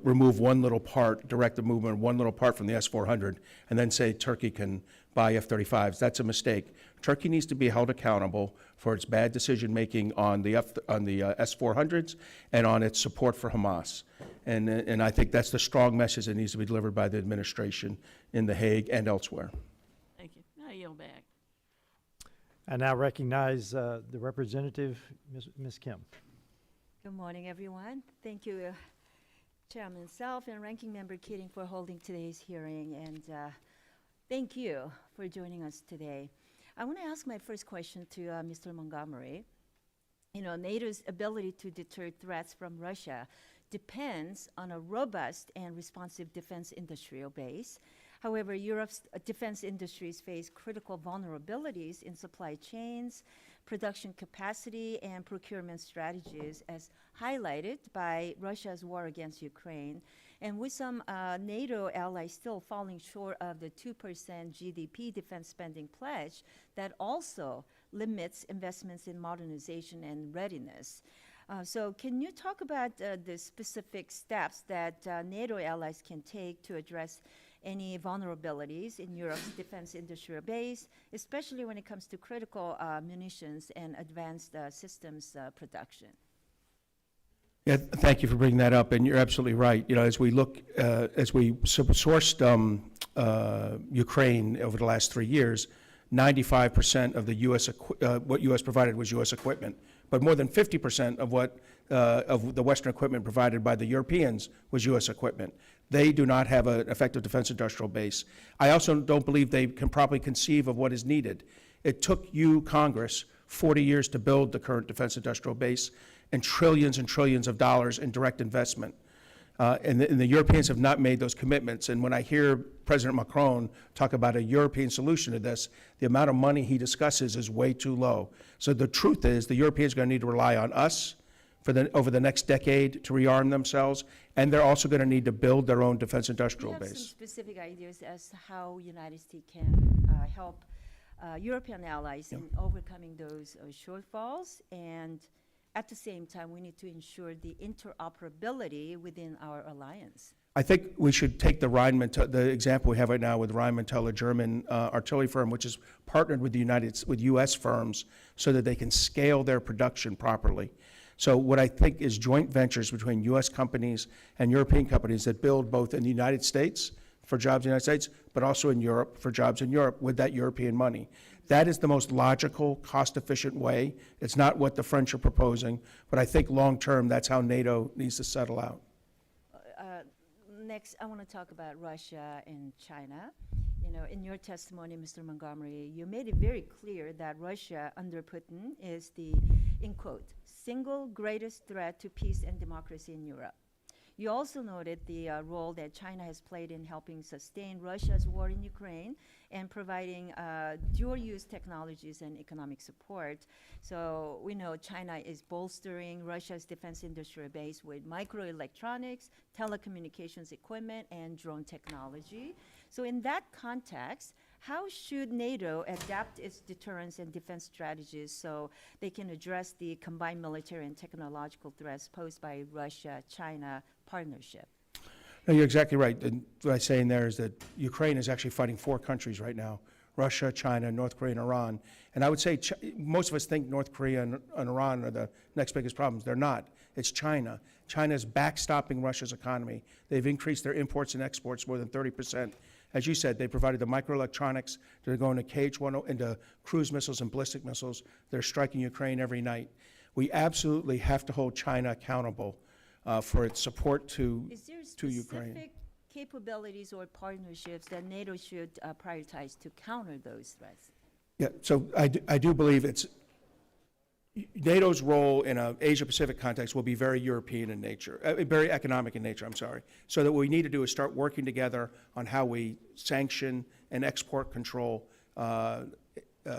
remove one little part, direct the movement of one little part from the S-400, and then say Turkey can buy F-35s. That's a mistake. Turkey needs to be held accountable for its bad decision-making on the S-400s and on its support for Hamas. And I think that's the strong message that needs to be delivered by the administration in The Hague and elsewhere. Thank you. Now yield back. I now recognize the representative, Ms. Kim. Good morning, everyone. Thank you, Chairman Self and Ranking Member Keating, for holding today's hearing, and thank you for joining us today. I want to ask my first question to Mr. Montgomery. NATO's ability to deter threats from Russia depends on a robust and responsive defense industrial base. However, Europe's defense industries face critical vulnerabilities in supply chains, production capacity, and procurement strategies, as highlighted by Russia's war against Ukraine. And with some NATO allies still falling short of the 2% GDP defense spending pledge, that also limits investments in modernization and readiness. So can you talk about the specific steps that NATO allies can take to address any vulnerabilities in Europe's defense industrial base, especially when it comes to critical munitions and advanced systems production? Yeah, thank you for bringing that up, and you're absolutely right. You know, as we look, as we sourced Ukraine over the last 3 years, 95% of the what U.S. provided was U.S. equipment, but more than 50% of what of the Western equipment provided by the Europeans was U.S. equipment. They do not have an effective defense industrial base. I also don't believe they can properly conceive of what is needed. It took you, Congress, 40 years to build the current defense industrial base and trillions of dollars in direct investment. And the Europeans have not made those commitments. And when I hear President Macron talk about a European solution to this, the amount of money he discusses is way too low. So the truth is the Europeans are going to need to rely on us over the next decade to rearm themselves, and they're also going to need to build their own defense industrial Do you have base. some specific ideas as to how United States can help European allies in overcoming those shortfalls? And at the same time, we need to ensure the interoperability within our alliance. I think we should take the Rheinmetall, the example we have right now with Rheinmetall, a German artillery firm, which is partnered with with U.S. firms so that they can scale their production properly. So what I think is joint ventures between U.S. companies and European companies that build both in the United States for jobs in the United States, but also in Europe for jobs in Europe with that European money. That is the most logical, cost-efficient way. It's not what the French are proposing, but I think long-term, that's how NATO needs to settle out. Next, I want to talk about Russia and China. You know, in your testimony, Mr. Montgomery, you made it very clear that Russia under Putin is the, in quote, single greatest threat to peace and democracy in Europe. You also noted the role that China has played in helping sustain Russia's war in Ukraine and providing dual-use technologies and economic support. So we know China is bolstering Russia's defense industrial base with microelectronics, telecommunications equipment, and drone technology. So in that context, how should NATO adapt its deterrence and defense strategies so they can address the combined military and technological threats posed by Russia-China partnership? No, you're exactly right. And what I'm saying there is that Ukraine is actually fighting 4 countries right now: Russia, China, North Korea, and Iran. And I would say most of us think North Korea and Iran are the next biggest problems. They're not. It's China. China's backstopping Russia's economy. They've increased their imports and exports more than 30%. As you said, they provided the microelectronics that are going to KH-1, into cruise missiles and ballistic missiles. They're striking Ukraine every night. We absolutely have to hold China accountable for its support to Ukraine. Is there specific capabilities or partnerships that NATO should prioritize to counter those threats? Yeah, so I do believe it's NATO's role in an Asia-Pacific context will be very European in nature, very economic in nature, I'm sorry. So that what we need to do is start working together on how we sanction and export control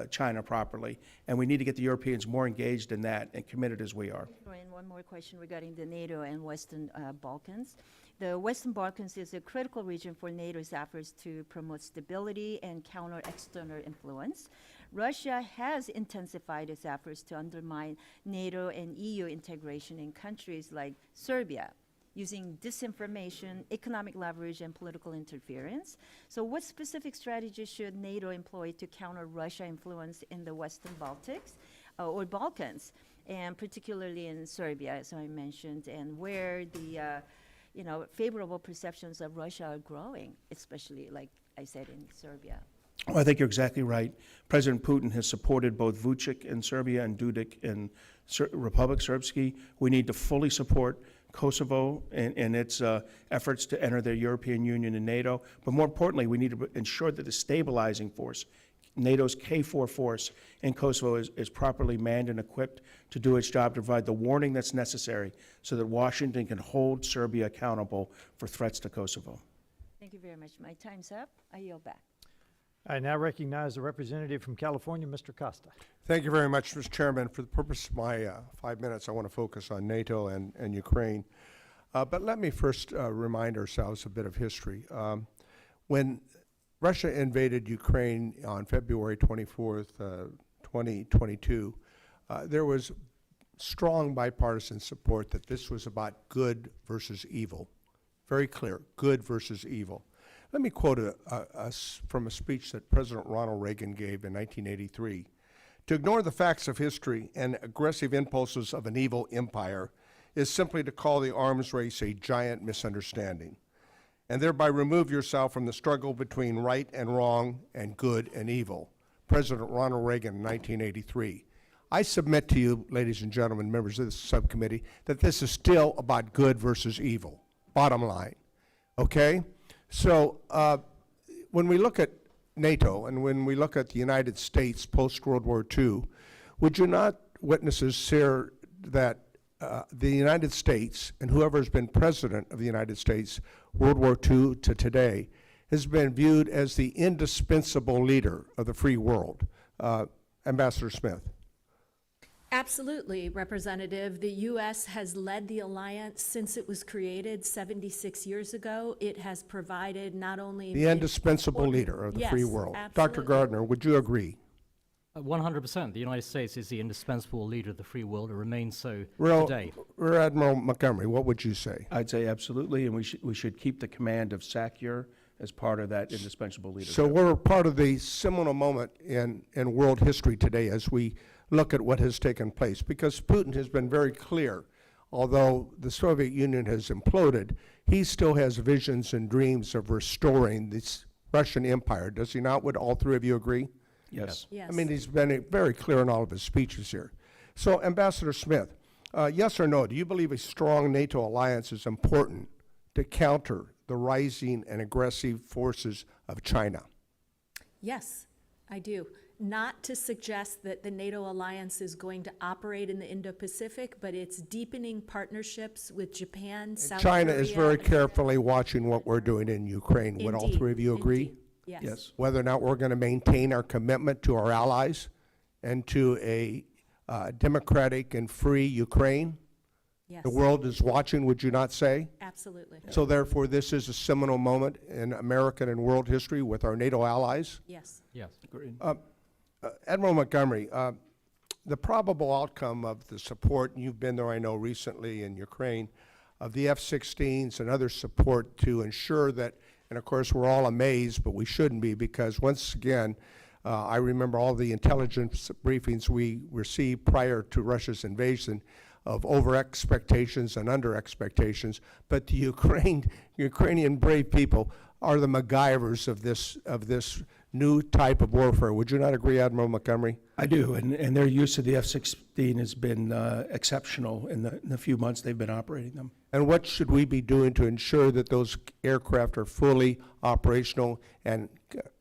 China properly. And we need to get the Europeans more engaged in that and committed as we are. And one more question regarding the NATO and Western Balkans. The Western Balkans is a critical region for NATO's efforts to promote stability and counter external influence. Russia has intensified its efforts to undermine NATO and EU integration in countries like Serbia, using disinformation, economic leverage, and political interference. So what specific strategies should NATO employ to counter Russia influence in the Western Baltics or Balkans, and particularly in Serbia, as I mentioned, and where the favorable perceptions of Russia are growing, especially, like I said, in Serbia? Well, I think you're exactly right. President Putin has supported both Vucic in Serbia and Dudic in Republic Srpski. We need to fully support Kosovo in its efforts to enter the European Union and NATO. But more importantly, we need to ensure that the stabilizing force, NATO's KFOR force in Kosovo, is properly manned and equipped to do its job to provide the warning that's necessary so that Washington can hold Serbia accountable for threats to Kosovo. Thank you very much. My time's up. I yield back. I now recognize the representative from California, Mr. Costa. Thank you very much, Mr. Chairman. For the purpose of my 5 minutes, I want to focus on NATO and Ukraine. But let me first remind ourselves a bit of history. When Russia invaded Ukraine on February 24th, 2022, there was strong bipartisan support that this was about good versus evil. Very clear, good versus evil. Let me quote from a speech that President Ronald Reagan gave in 1983. To ignore the facts of history and aggressive impulses of an evil empire is simply to call the arms race a giant misunderstanding, and thereby remove yourself from the struggle between right and wrong and good and evil. President Ronald Reagan in 1983. I submit to you, ladies and gentlemen, members of this subcommittee, that this is still about good versus evil, bottom line, okay? So when we look at NATO and when we look at the United States post-World War II, would you not, witnesses, share that the United States and whoever has been president of the United States, World War II to today, has been viewed as the indispensable leader of the free world? Ambassador Smith. Absolutely, Representative. The U.S. has led the alliance since it was created 76 years ago. It has provided not only The indispensable leader of the free Yes, world. Dr. absolutely. Gardiner, would you agree? 100%. The United States is the indispensable leader of the free world. It remains so Rear today. Admiral Montgomery, what would you say? I'd say absolutely, and we should keep the command of SACEUR as part of that indispensable leadership. So we're part of the seminal moment in world history today as we look at what has taken place, because Putin has been very clear. Although the Soviet Union has imploded, he still has visions and dreams of restoring this Russian empire. Does he not? Would all three of you agree? Yes. Yes. I mean, he's been very clear in all of his speeches here. So, Ambassador Smith, yes or no, do you believe a strong NATO alliance is important to counter the rising and aggressive forces of China? Yes, I do. Not to suggest that the NATO alliance is going to operate in the Indo-Pacific, but it's deepening partnerships with Japan, South Korea. China is very carefully watching what we're doing in Ukraine. Would all Indeed, three of you agree? indeed. Yes. Yes. Whether or not we're going to maintain our commitment to our allies and to a democratic and free Ukraine? Yes. The world is watching, would you not say? Absolutely. So therefore, this is a seminal moment in American and world history with our NATO allies. Yes. Yes. Agreed. Admiral Montgomery, the probable outcome of the support, and you've been there, I know, recently in Ukraine, of the F-16s and other support to ensure that, and of course, we're all amazed, but we shouldn't be, because once again, I remember all the intelligence briefings we received prior to Russia's invasion of over-expectations and under-expectations, but the Ukrainian brave people are the MacGyvers of this new type of warfare. Would you not agree, Admiral Montgomery? I do, and their use of the F-16 has been exceptional in the few months they've been operating them. And what should we be doing to ensure that those aircraft are fully operational and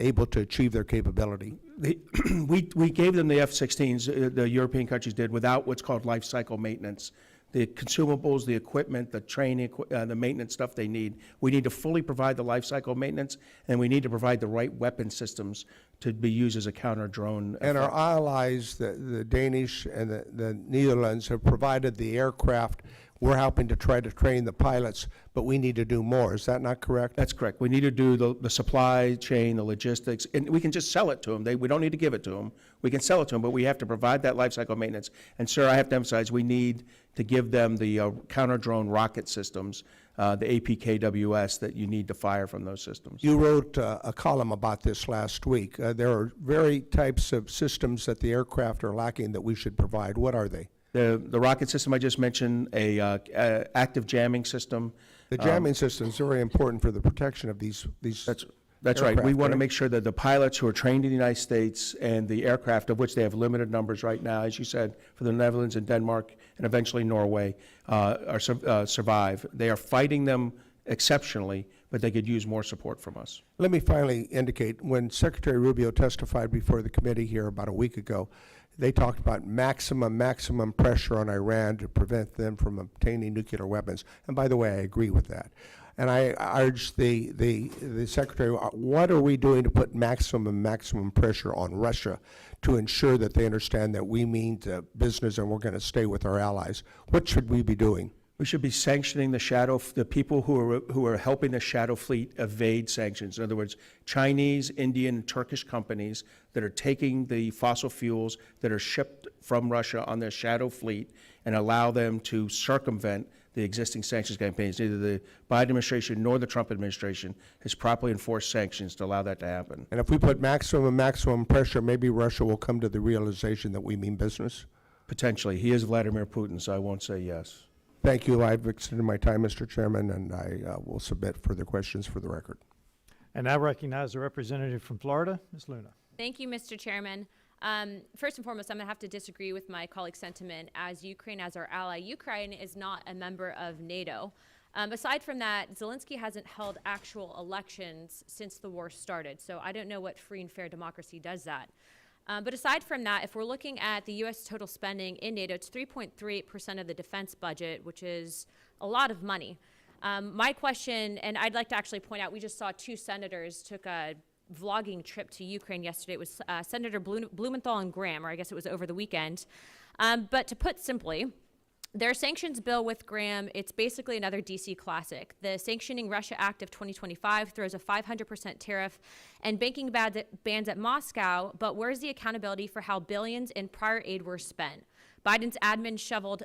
able to achieve their capability? We gave them the F-16s, the European countries did, without what's called life cycle maintenance. The consumables, the equipment, the training, the maintenance stuff they need. We need to fully provide the life cycle maintenance, and we need to provide the right weapon systems to be used as a counter-drone. And our allies, the Danish and the Netherlands, have provided the aircraft. We're helping to try to train the pilots, but we need to do more. Is that not correct? That's correct. We need to do the supply chain, the logistics, and we can just sell it to them. We don't need to give it to them. We can sell it to them, but we have to provide that life cycle maintenance. And, sir, I have to emphasize, we need to give them the counter-drone rocket systems, the APKWS, that you need to fire from those systems. You wrote a column about this last week. There are very types of systems that the aircraft are lacking that we should provide. What are they? The rocket system I just mentioned, a active jamming system. The jamming system is very important for the protection of these That's right. We aircraft, want to right? make sure that the pilots who are trained in the United States and the aircraft, of which they have limited numbers right now, as you said, for the Netherlands and Denmark and eventually Norway, survive. They are fighting them exceptionally, but they could use more support from us. Let me finally indicate, when Secretary Rubio testified before the committee here about a week ago, they talked about maximum pressure on Iran to prevent them from obtaining nuclear weapons. And by the way, I agree with that. And I urge the Secretary, what are we doing to put maximum pressure on Russia to ensure that they understand that we mean business and we're going to stay with our allies? What should we be doing? We should be sanctioning the people who are helping the shadow fleet evade sanctions. In other words, Chinese, Indian, Turkish companies that are taking the fossil fuels that are shipped from Russia on their shadow fleet and allow them to circumvent the existing sanctions campaigns. Neither the Biden administration nor the Trump administration has properly enforced sanctions to allow that to happen. And if we put maximum pressure, maybe Russia will come to the realization that we mean business? Potentially. He is Vladimir Putin, so I won't say yes. Thank you. I've extended my time, Mr. Chairman, and I will submit further questions for the record. And I recognize the representative from Florida, Ms. Luna. Thank you, Mr. Chairman. First and foremost, I'm going to have to disagree with my colleague's sentiment as Ukraine as our ally. Ukraine is not a member of NATO. Aside from that, Zelensky hasn't held actual elections since the war started, so I don't know what free and fair democracy does that. But aside from that, if we're looking at the U.S. total spending in NATO, it's 3.38% of the defense budget, which is a lot of money. My question, and I'd like to actually point out, we just saw two senators took a vlogging trip to Ukraine yesterday. It was Senator Blumenthal and Graham, or I guess it was over the weekend. But to put simply, their sanctions bill with Graham, it's basically another DC classic. The Sanctioning Russia Act of 2025 throws a 500% tariff and banking bans at Moscow, but where's the accountability for how billions in prior aid were spent? Biden's admin shoveled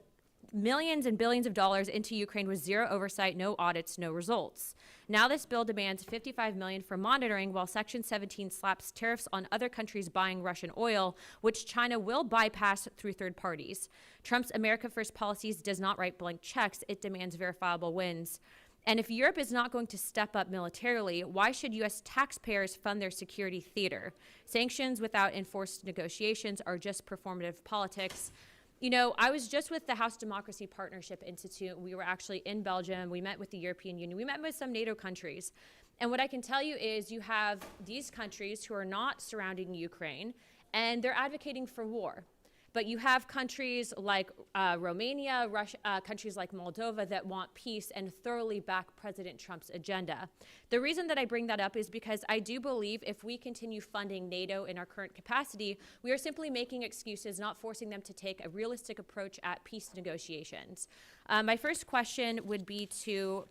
millions and billions of dollars into Ukraine with zero oversight, no audits, no results. Now this bill demands $55 million for monitoring, while Section 17 slaps tariffs on other countries buying Russian oil, which China will bypass through third parties. Trump's America First policies does not write blank checks. It demands verifiable wins. And if Europe is not going to step up militarily, why should U.S. taxpayers fund their security theater? Sanctions without enforced negotiations are just performative politics. You know, I was just with the House Democracy Partnership Institute. We were actually in Belgium. We met with the European Union. We met with some NATO countries. And what I can tell you is you have these countries who are not surrounding Ukraine, and they're advocating for war. But you have countries like Romania, Russia, countries like Moldova that want peace and thoroughly back President Trump's agenda. The reason that I bring that up is because I do believe if we continue funding NATO in our current capacity, we are simply making excuses, not forcing them to take a realistic approach at peace negotiations. My first question would be to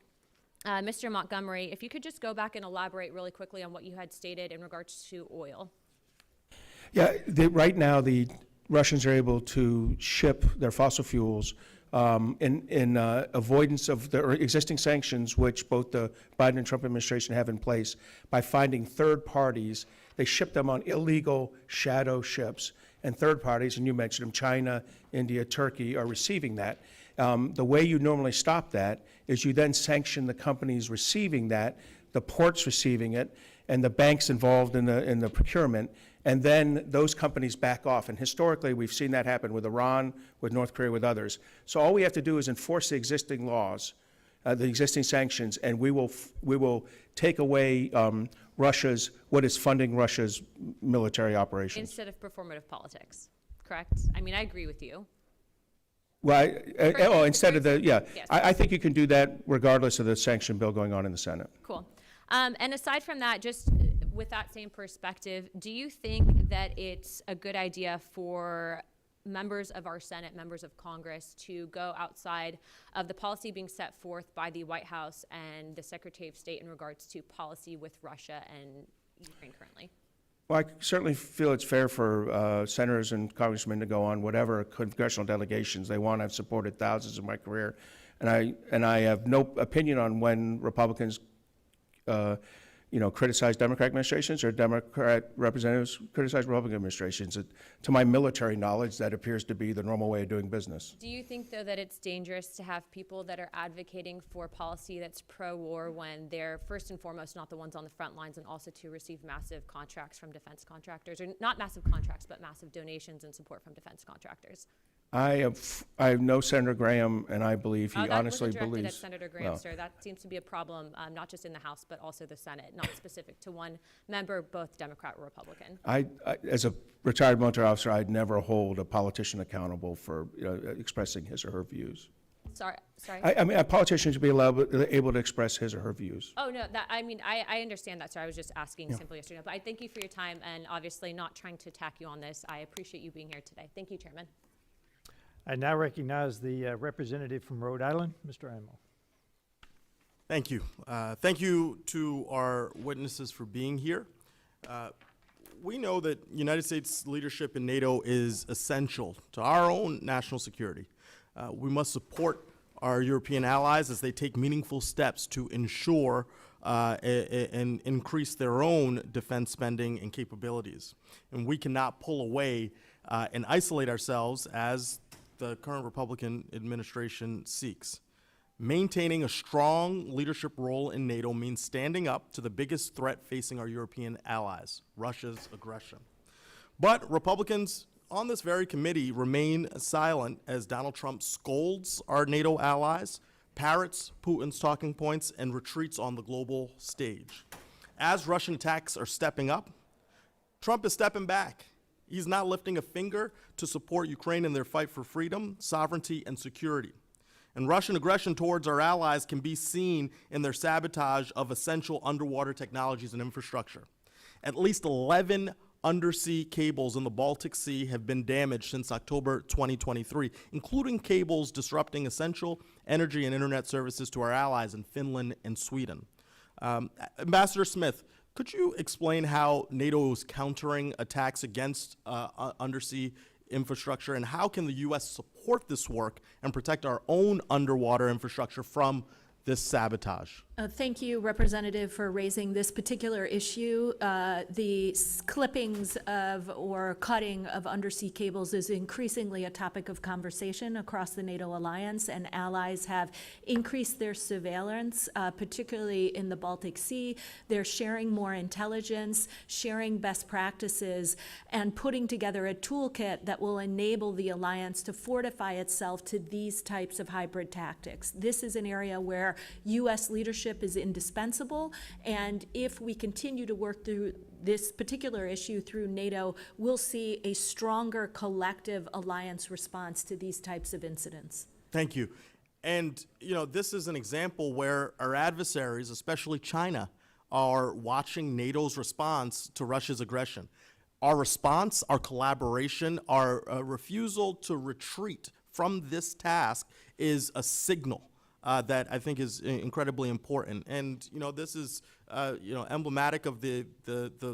Mr. Montgomery, if you could just go back and elaborate really quickly on what you had stated in regards to oil. Yeah, right now the Russians are able to ship their fossil fuels in avoidance of the existing sanctions, which both the Biden and Trump administration have in place, by finding third parties. They ship them on illegal shadow ships, and third parties, and you mentioned them, China, India, Turkey, are receiving that. The way you normally stop that is you then sanction the companies receiving that, the ports receiving it, and the banks involved in the procurement, and then those companies back off. And historically, we've seen that happen with Iran, with North Korea, with others. So all we have to do is enforce the existing laws, the existing sanctions, and we will take away what is funding Russia's military operations. Instead of performative politics, correct? I mean, I agree with you. Well, instead of the, yeah. Yes. I think you can do that regardless of the sanction bill going on in the Senate. Cool. And aside from that, just with that same perspective, do you think that it's a good idea for members of our Senate, members of Congress, to go outside of the policy being set forth by the White House and the Secretary of State in regards to policy with Russia and Ukraine currently? Well, I certainly feel it's fair for senators and congressmen to go on whatever congressional delegations they want. I've supported thousands in my career, and I have no opinion on when Republicans criticize Democrat administrations or Democrat representatives criticize Republican administrations. To my military knowledge, that appears to be the normal way of doing business. Do you think, though, that it's dangerous to have people that are advocating for policy that's pro-war when they're first and foremost not the ones on the front lines, and also to receive massive contracts from defense contractors, or not massive contracts, but massive donations and support from defense contractors? I know Senator Graham, and I believe he honestly that wasn't directed believes. at Senator Graham, sir. That seems to be a problem, not just in the House, but also the Senate, not specific to one member, both Democrat or Republican. I as a retired military officer, I'd never hold a politician accountable for expressing his or her views. Sorry. I mean, a politician should be able to express his or her views. Oh, no, I understand that, sir. I was just asking simply yesterday. But I thank you for your time, and obviously not trying to attack you on this. I appreciate you being here today. Thank you, Chairman. I now recognize the representative from Rhode Island, Mr. Admiral. Thank you. Thank you to our witnesses for being here. we know that United States leadership in NATO is essential to our own national security. We must support our European allies as they take meaningful steps to ensure and increase their own defense spending and capabilities. And we cannot pull away and isolate ourselves as the current Republican administration seeks. Maintaining a strong leadership role in NATO means standing up to the biggest threat facing our European allies, Russia's aggression. But Republicans on this very committee remain silent as Donald Trump scolds our NATO allies, parrots Putin's talking points, and retreats on the global stage. As Russian attacks are stepping up, Trump is stepping back. He's not lifting a finger to support Ukraine in their fight for freedom, sovereignty, and security. And Russian aggression towards our allies can be seen in their sabotage of essential underwater technologies and infrastructure. At least 11 undersea cables in the Baltic Sea have been damaged since October 2023, including cables disrupting essential energy and internet services to our allies in Finland and Sweden. Ambassador Smith, could you explain how NATO is countering attacks against undersea infrastructure, and how can the U.S. support this work and protect our own underwater infrastructure from this sabotage? Thank you, Representative, for raising this particular issue. The clippings of or cutting of undersea cables is increasingly a topic of conversation across the NATO alliance, and allies have increased their surveillance, particularly in the Baltic Sea. They're sharing more intelligence, sharing best practices, and putting together a toolkit that will enable the alliance to fortify itself to these types of hybrid tactics. This is an area where U.S. leadership is indispensable, and if we continue to work through this particular issue through NATO, we'll see a stronger collective alliance response to these types of incidents. Thank you. And, you know, this is an example where our adversaries, especially China, are watching NATO's response to Russia's aggression. Our response, our collaboration, our refusal to retreat from this task is a signal that I think is incredibly important. And, you know, this is, emblematic of the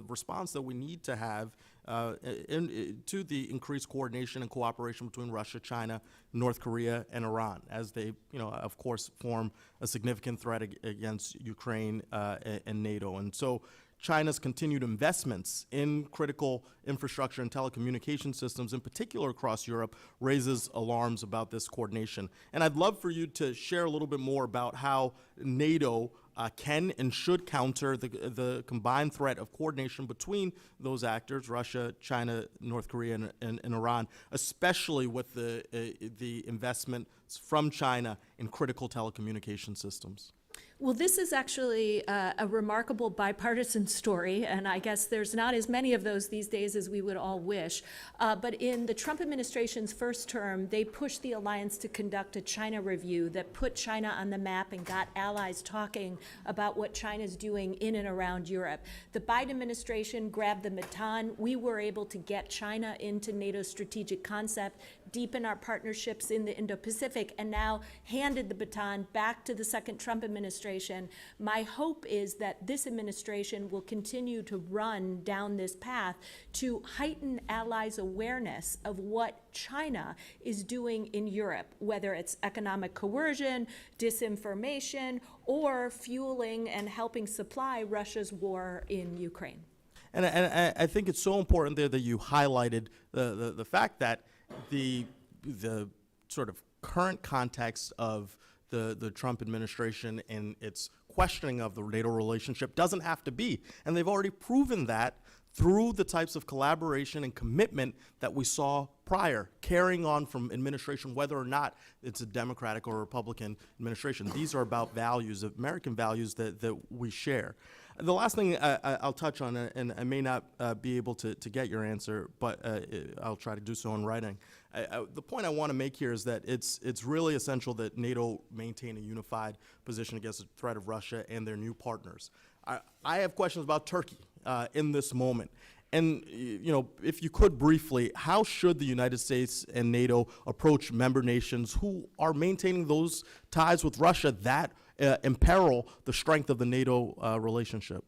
response that we need to have to the increased coordination and cooperation between Russia, China, North Korea, and Iran, as they, of course, form a significant threat against Ukraine and NATO. And so China's continued investments in critical infrastructure and telecommunication systems, in particular across Europe, raises alarms about this coordination. And I'd love for you to share a little bit more about how NATO can and should counter the combined threat of coordination between those actors, Russia, China, North Korea, and Iran, especially with the investment from China in critical telecommunication systems. Well, this is actually a remarkable bipartisan story, and I guess there's not as many of those these days as we would all wish. But in the Trump administration's first term, they pushed the alliance to conduct a China review that put China on the map and got allies talking about what China's doing in and around Europe. The Biden administration grabbed the baton. We were able to get China into NATO's strategic concept, deepen our partnerships in the Indo-Pacific, and now handed the baton back to the second Trump administration. My hope is that this administration will continue to run down this path to heighten allies' awareness of what China is doing in Europe, whether it's economic coercion, disinformation, or fueling and helping supply Russia's war in Ukraine. And I think it's so important there that you highlighted the fact that the sort of current context of the Trump administration and its questioning of the NATO relationship doesn't have to be. And they've already proven that through the types of collaboration and commitment that we saw prior, carrying on from administration, whether or not it's a Democratic or Republican administration. These are about values, American values that we share. The last thing I'll touch on, and I may not be able to get your answer, but I'll try to do so in writing. The point I want to make here is that it's really essential that NATO maintain a unified position against the threat of Russia and their new partners. I have questions about Turkey in this moment. And, if you could briefly, how should the United States and NATO approach member nations who are maintaining those ties with Russia that imperil the strength of the NATO relationship?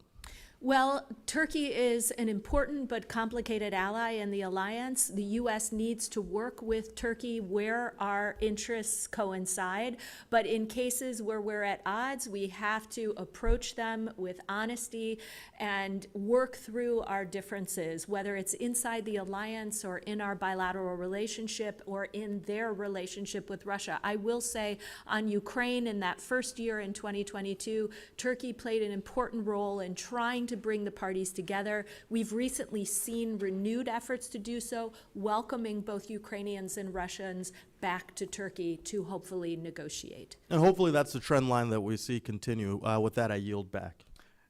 Well, Turkey is an important but complicated ally in the alliance. The U.S. needs to work with Turkey where our interests coincide, but in cases where we're at odds, we have to approach them with honesty and work through our differences, whether it's inside the alliance or in our bilateral relationship or in their relationship with Russia. I will say on Ukraine in that first year in 2022, Turkey played an important role in trying to bring the parties together. We've recently seen renewed efforts to do so, welcoming both Ukrainians and Russians back to Turkey to hopefully negotiate. And hopefully that's the trend line that we see continue. With that, I yield back.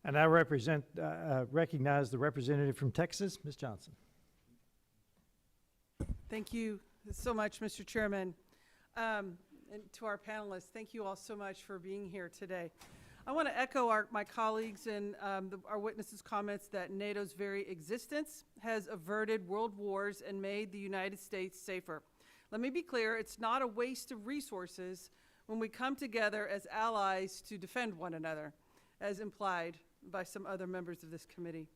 And I recognize the representative from Texas, Ms. Johnson. Thank you so much, Mr. Chairman. And to our panelists, thank you all so much for being here today. I want to echo my colleagues and our witnesses' comments that NATO's very existence has averted world wars and made the United States safer. Let me be clear, it's not a waste of resources when we come together as allies to defend one another, as implied by some other members of this committee.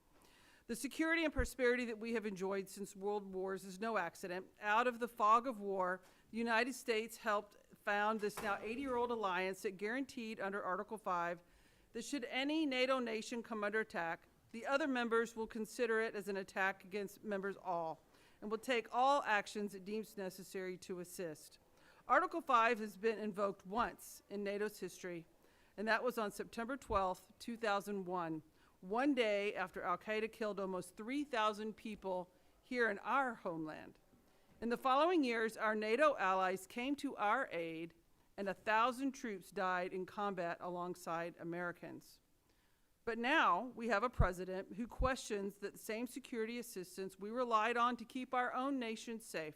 The security and prosperity that we have enjoyed since world wars is no accident. Out of the fog of war, the United States helped found this now 80-year-old alliance that guaranteed under Article 5 that should any NATO nation come under attack, the other members will consider it as an attack against members all and will take all actions it deems necessary to assist. Article 5 has been invoked once in NATO's history, and that was on September 12, 2001, one day after al-Qaeda killed almost 3,000 people here in our homeland. In the following years, our NATO allies came to our aid, and 1,000 troops died in combat alongside Americans. But now we have a president who questions that same security assistance we relied on to keep our own nation safe.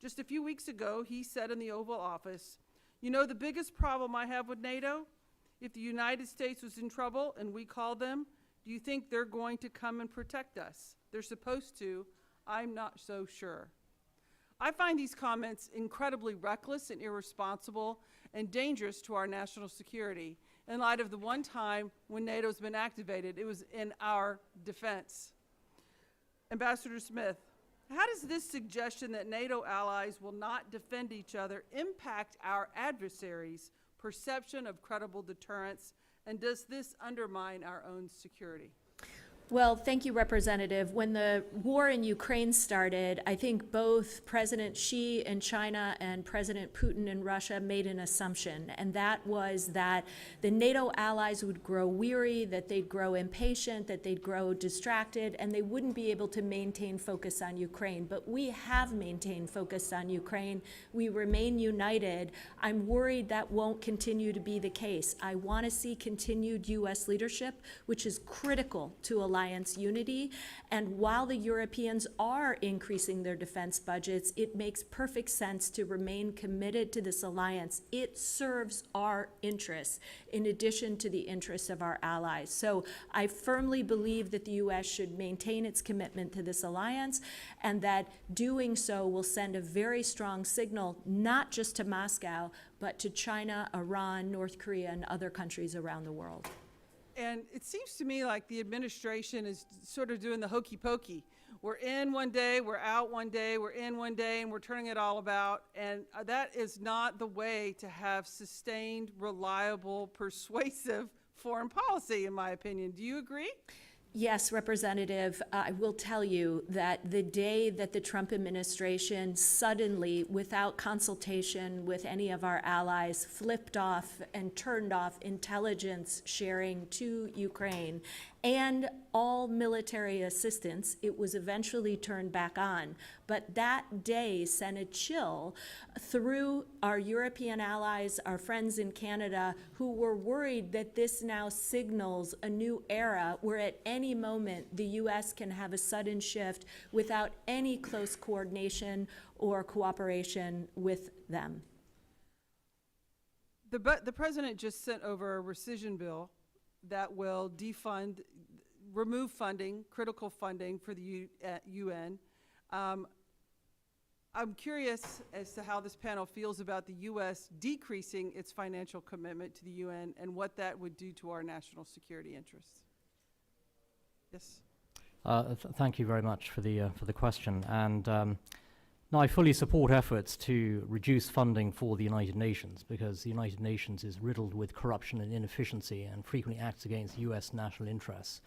Just a few weeks ago, he said in the Oval Office, "You know the biggest problem I have with NATO? If the United States was in trouble and we called them, do you think they're going to come and protect us? They're supposed to. I'm not so sure." I find these comments incredibly reckless and irresponsible and dangerous to our national security in light of the one time when NATO's been activated, it was in our defense. Ambassador Smith, how does this suggestion that NATO allies will not defend each other impact our adversaries' perception of credible deterrence, and does this undermine our own security? Well, thank you, Representative. When the war in Ukraine started, I think both President Xi in China and President Putin in Russia made an assumption, and that was that the NATO allies would grow weary, that they'd grow impatient, that they'd grow distracted, and they wouldn't be able to maintain focus on Ukraine. But we have maintained focus on Ukraine. We remain united. I'm worried that won't continue to be the case. I want to see continued U.S. leadership, which is critical to alliance unity. And while the Europeans are increasing their defense budgets, it makes perfect sense to remain committed to this alliance. It serves our interests in addition to the interests of our allies. So I firmly believe that the U.S. should maintain its commitment to this alliance, and that doing so will send a very strong signal, not just to Moscow, but to China, Iran, North Korea, and other countries around the world. And it seems to me like the administration is sort of doing the hokey pokey. We're in one day, we're out one day, we're in one day, and we're turning it all about. And that is not the way to have sustained, reliable, persuasive foreign policy, in my opinion. Do you agree? Yes, Representative, I will tell you that the day that the Trump administration suddenly, without consultation with any of our allies, flipped off and turned off intelligence sharing to Ukraine and all military assistance, it was eventually turned back on. But that day sent a chill through our European allies, our friends in Canada, who were worried that this now signals a new era where at any moment the U.S. can have a sudden shift without any close coordination or cooperation with them. The president just sent over a rescission bill that will remove funding, critical funding for the UN. I'm curious as to how this panel feels about the U.S. decreasing its financial commitment to the UN and what that would do to our national security interests. Yes. Thank you very much for the question. And no, I fully support efforts to reduce funding for the United Nations, because the United Nations is riddled with corruption and inefficiency and frequently acts against U.S. national interests.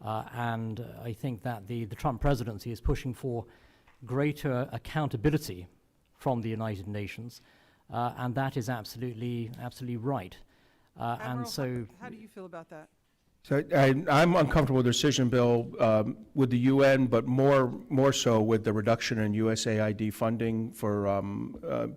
And I think that the Trump presidency is pushing for greater accountability from the United Nations, and that is absolutely right. Admiral, And so, how do you feel about that? So I'm uncomfortable with the decision bill with the UN, but more so with the reduction in USAID funding for,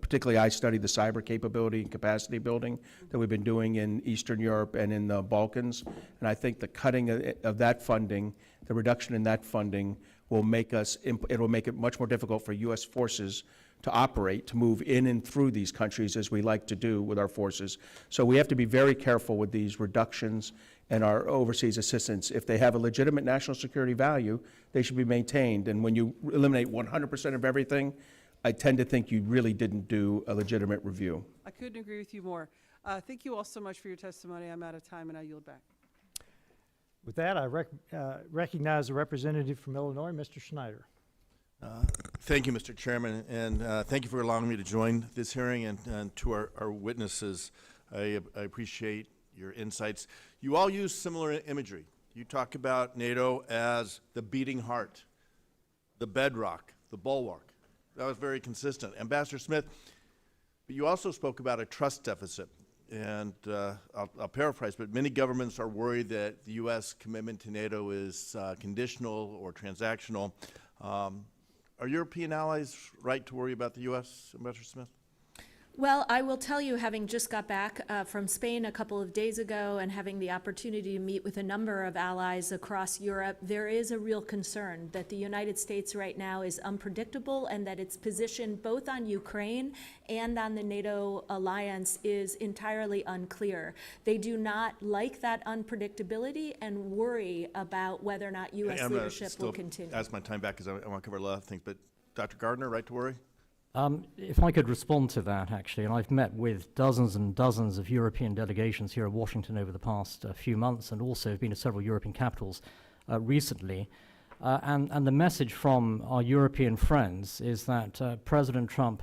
particularly I studied the cyber capability and capacity building that we've been doing in Eastern Europe and in the Balkans. And I think the cutting of that funding, the reduction in that funding will make it'll make it much more difficult for U.S. forces to operate, to move in and through these countries as we like to do with our forces. So we have to be very careful with these reductions and our overseas assistance. If they have a legitimate national security value, they should be maintained. And when you eliminate 100% of everything, I tend to think you really didn't do a legitimate review. I couldn't agree with you more. Thank you all so much for your testimony. I'm out of time, and I yield back. With that, I recognize the representative from Illinois, Mr. Schneider. Thank you, Mr. Chairman, and thank you for allowing me to join this hearing, and to our witnesses. I appreciate your insights. You all use similar imagery. You talk about NATO as the beating heart, the bedrock, the bulwark. That was very consistent. Ambassador Smith, but you also spoke about a trust deficit. And I'll paraphrase, but many governments are worried that the U.S. commitment to NATO is conditional or transactional. Are European allies right to worry about the U.S., Ambassador Smith? Well, I will tell you, having just got back from Spain a couple of days ago and having the opportunity to meet with a number of allies across Europe, there is a real concern that the United States right now is unpredictable, and that its position both on Ukraine and on the NATO alliance is entirely unclear. They do not like that unpredictability and worry about whether or not U.S. leadership will continue. Ask my time back because I want to cover a lot of things. But Dr. Gardiner, right to worry? if I could respond to that, actually, and I've met with dozens and dozens of European delegations here at Washington over the past few months, and also have been to several European capitals recently. And the message from our European friends is that President Trump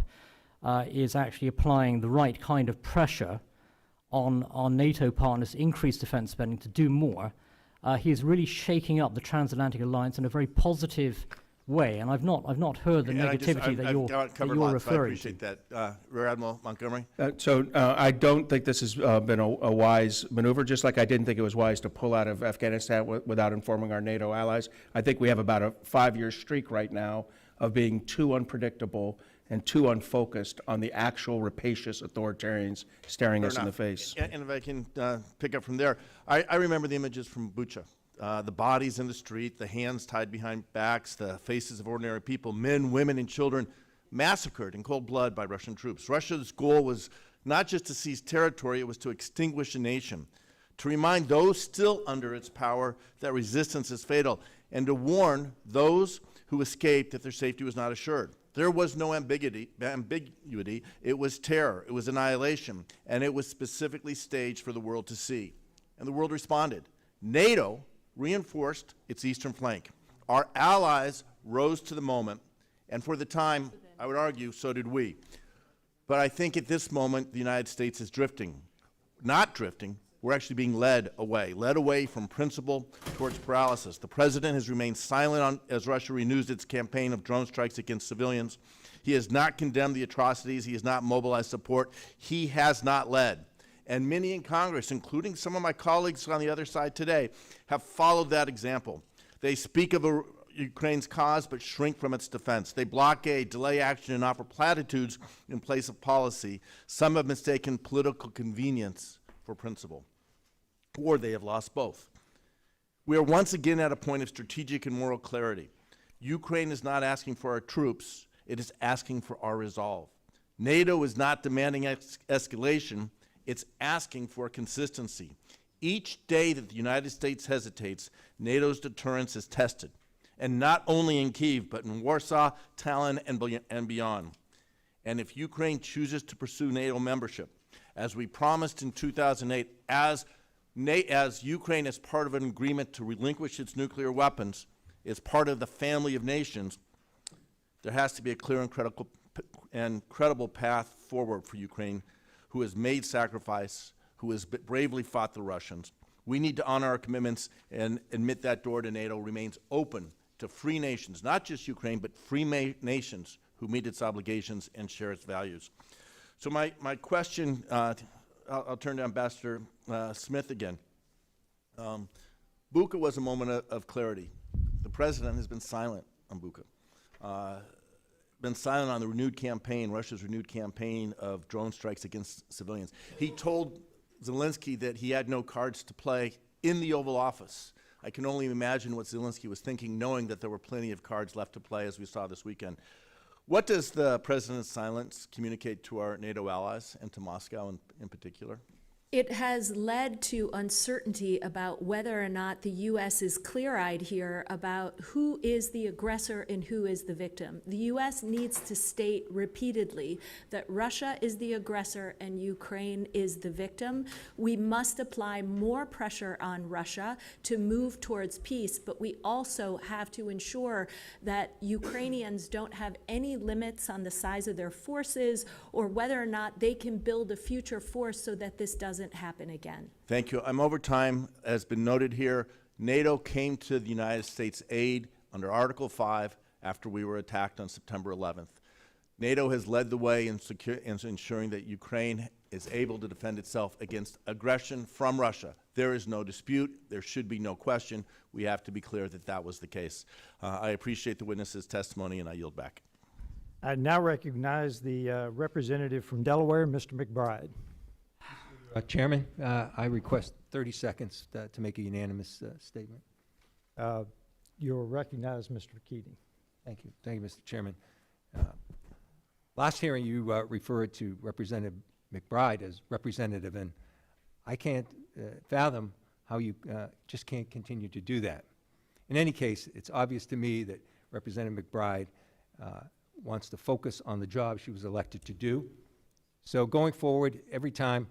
is actually applying the right kind of pressure on our NATO partners to increase defense spending, to do more. He is really shaking up the transatlantic alliance in a very positive way, and I've not heard the negativity that you're referring to. I appreciate that. Rear Admiral Montgomery? I don't think this has been a wise maneuver, just like I didn't think it was wise to pull out of Afghanistan without informing our NATO allies. I think we have about a 5-year streak right now of being too unpredictable and too unfocused on the actual rapacious authoritarians staring us in the face. And if I can pick up from there, I remember the images from Bucha. The bodies in the street, the hands tied behind backs, the faces of ordinary people, men, women, and children massacred in cold blood by Russian troops. Russia's goal was not just to seize territory, it was to extinguish a nation, to remind those still under its power that resistance is fatal, and to warn those who escaped that their safety was not assured. There was no ambiguity. It was terror. It was annihilation. And it was specifically staged for the world to see. And the world responded. NATO reinforced its eastern flank. Our allies rose to the moment. And for the time, I would argue, so did we. But I think at this moment, the United States is drifting. Not drifting. We're actually being led away from principle towards paralysis. The president has remained silent as Russia renews its campaign of drone strikes against civilians. He has not condemned the atrocities. He has not mobilized support. He has not led. And many in Congress, including some of my colleagues on the other side today, have followed that example. They speak of Ukraine's cause but shrink from its defense. They blockade, delay action, and offer platitudes in place of policy. Some have mistaken political convenience for principle, or they have lost both. We are once again at a point of strategic and moral clarity. Ukraine is not asking for our troops, it is asking for our resolve. NATO is not demanding escalation, it's asking for consistency. Each day that the United States hesitates, NATO's deterrence is tested, and not only in Kyiv, but in Warsaw, Tallinn, and beyond. And if Ukraine chooses to pursue NATO membership, as we promised in 2008, as As Ukraine is part of an agreement to relinquish its nuclear weapons, is part of the family of nations, there has to be a clear and credible path forward for Ukraine, who has made sacrifice, who has bravely fought the Russians. We need to honor our commitments and admit that door to NATO remains open to free nations, not just Ukraine, but free nations who meet its obligations and share its values. So my question, I'll turn to Ambassador Smith again. Bucha was a moment of clarity. The president has been silent on Bucha, been silent on the renewed campaign, Russia's renewed campaign of drone strikes against civilians. He told Zelensky that he had no cards to play in the Oval Office. I can only imagine what Zelensky was thinking, knowing that there were plenty of cards left to play, as we saw this weekend. What does the president's silence communicate to our NATO allies and to Moscow in particular? It has led to uncertainty about whether or not the U.S. is clear-eyed here about who is the aggressor and who is the victim. The U.S. needs to state repeatedly that Russia is the aggressor and Ukraine is the victim. We must apply more pressure on Russia to move towards peace, but we also have to ensure that Ukrainians don't have any limits on the size of their forces or whether or not they can build a future force so that this doesn't happen again. Thank you. I'm over time. As been noted here, NATO came to the United States aid under Article 5 after we were attacked on September 11th. NATO has led the way in ensuring that Ukraine is able to defend itself against aggression from Russia. There is no dispute. There should be no question. We have to be clear that that was the case. I appreciate the witness's testimony, and I yield back. I now recognize the representative from Delaware, Mr. McBride. Chairman, I request 30 seconds to make a unanimous statement. You're recognized, Mr. Keating. Thank you. Thank you, Mr. Chairman. Last hearing, you referred to Representative McBride as representative, and I can't fathom how you just can't continue to do that. In any case, it's obvious to me that Representative McBride wants to focus on the job she was elected to do. So going forward, every time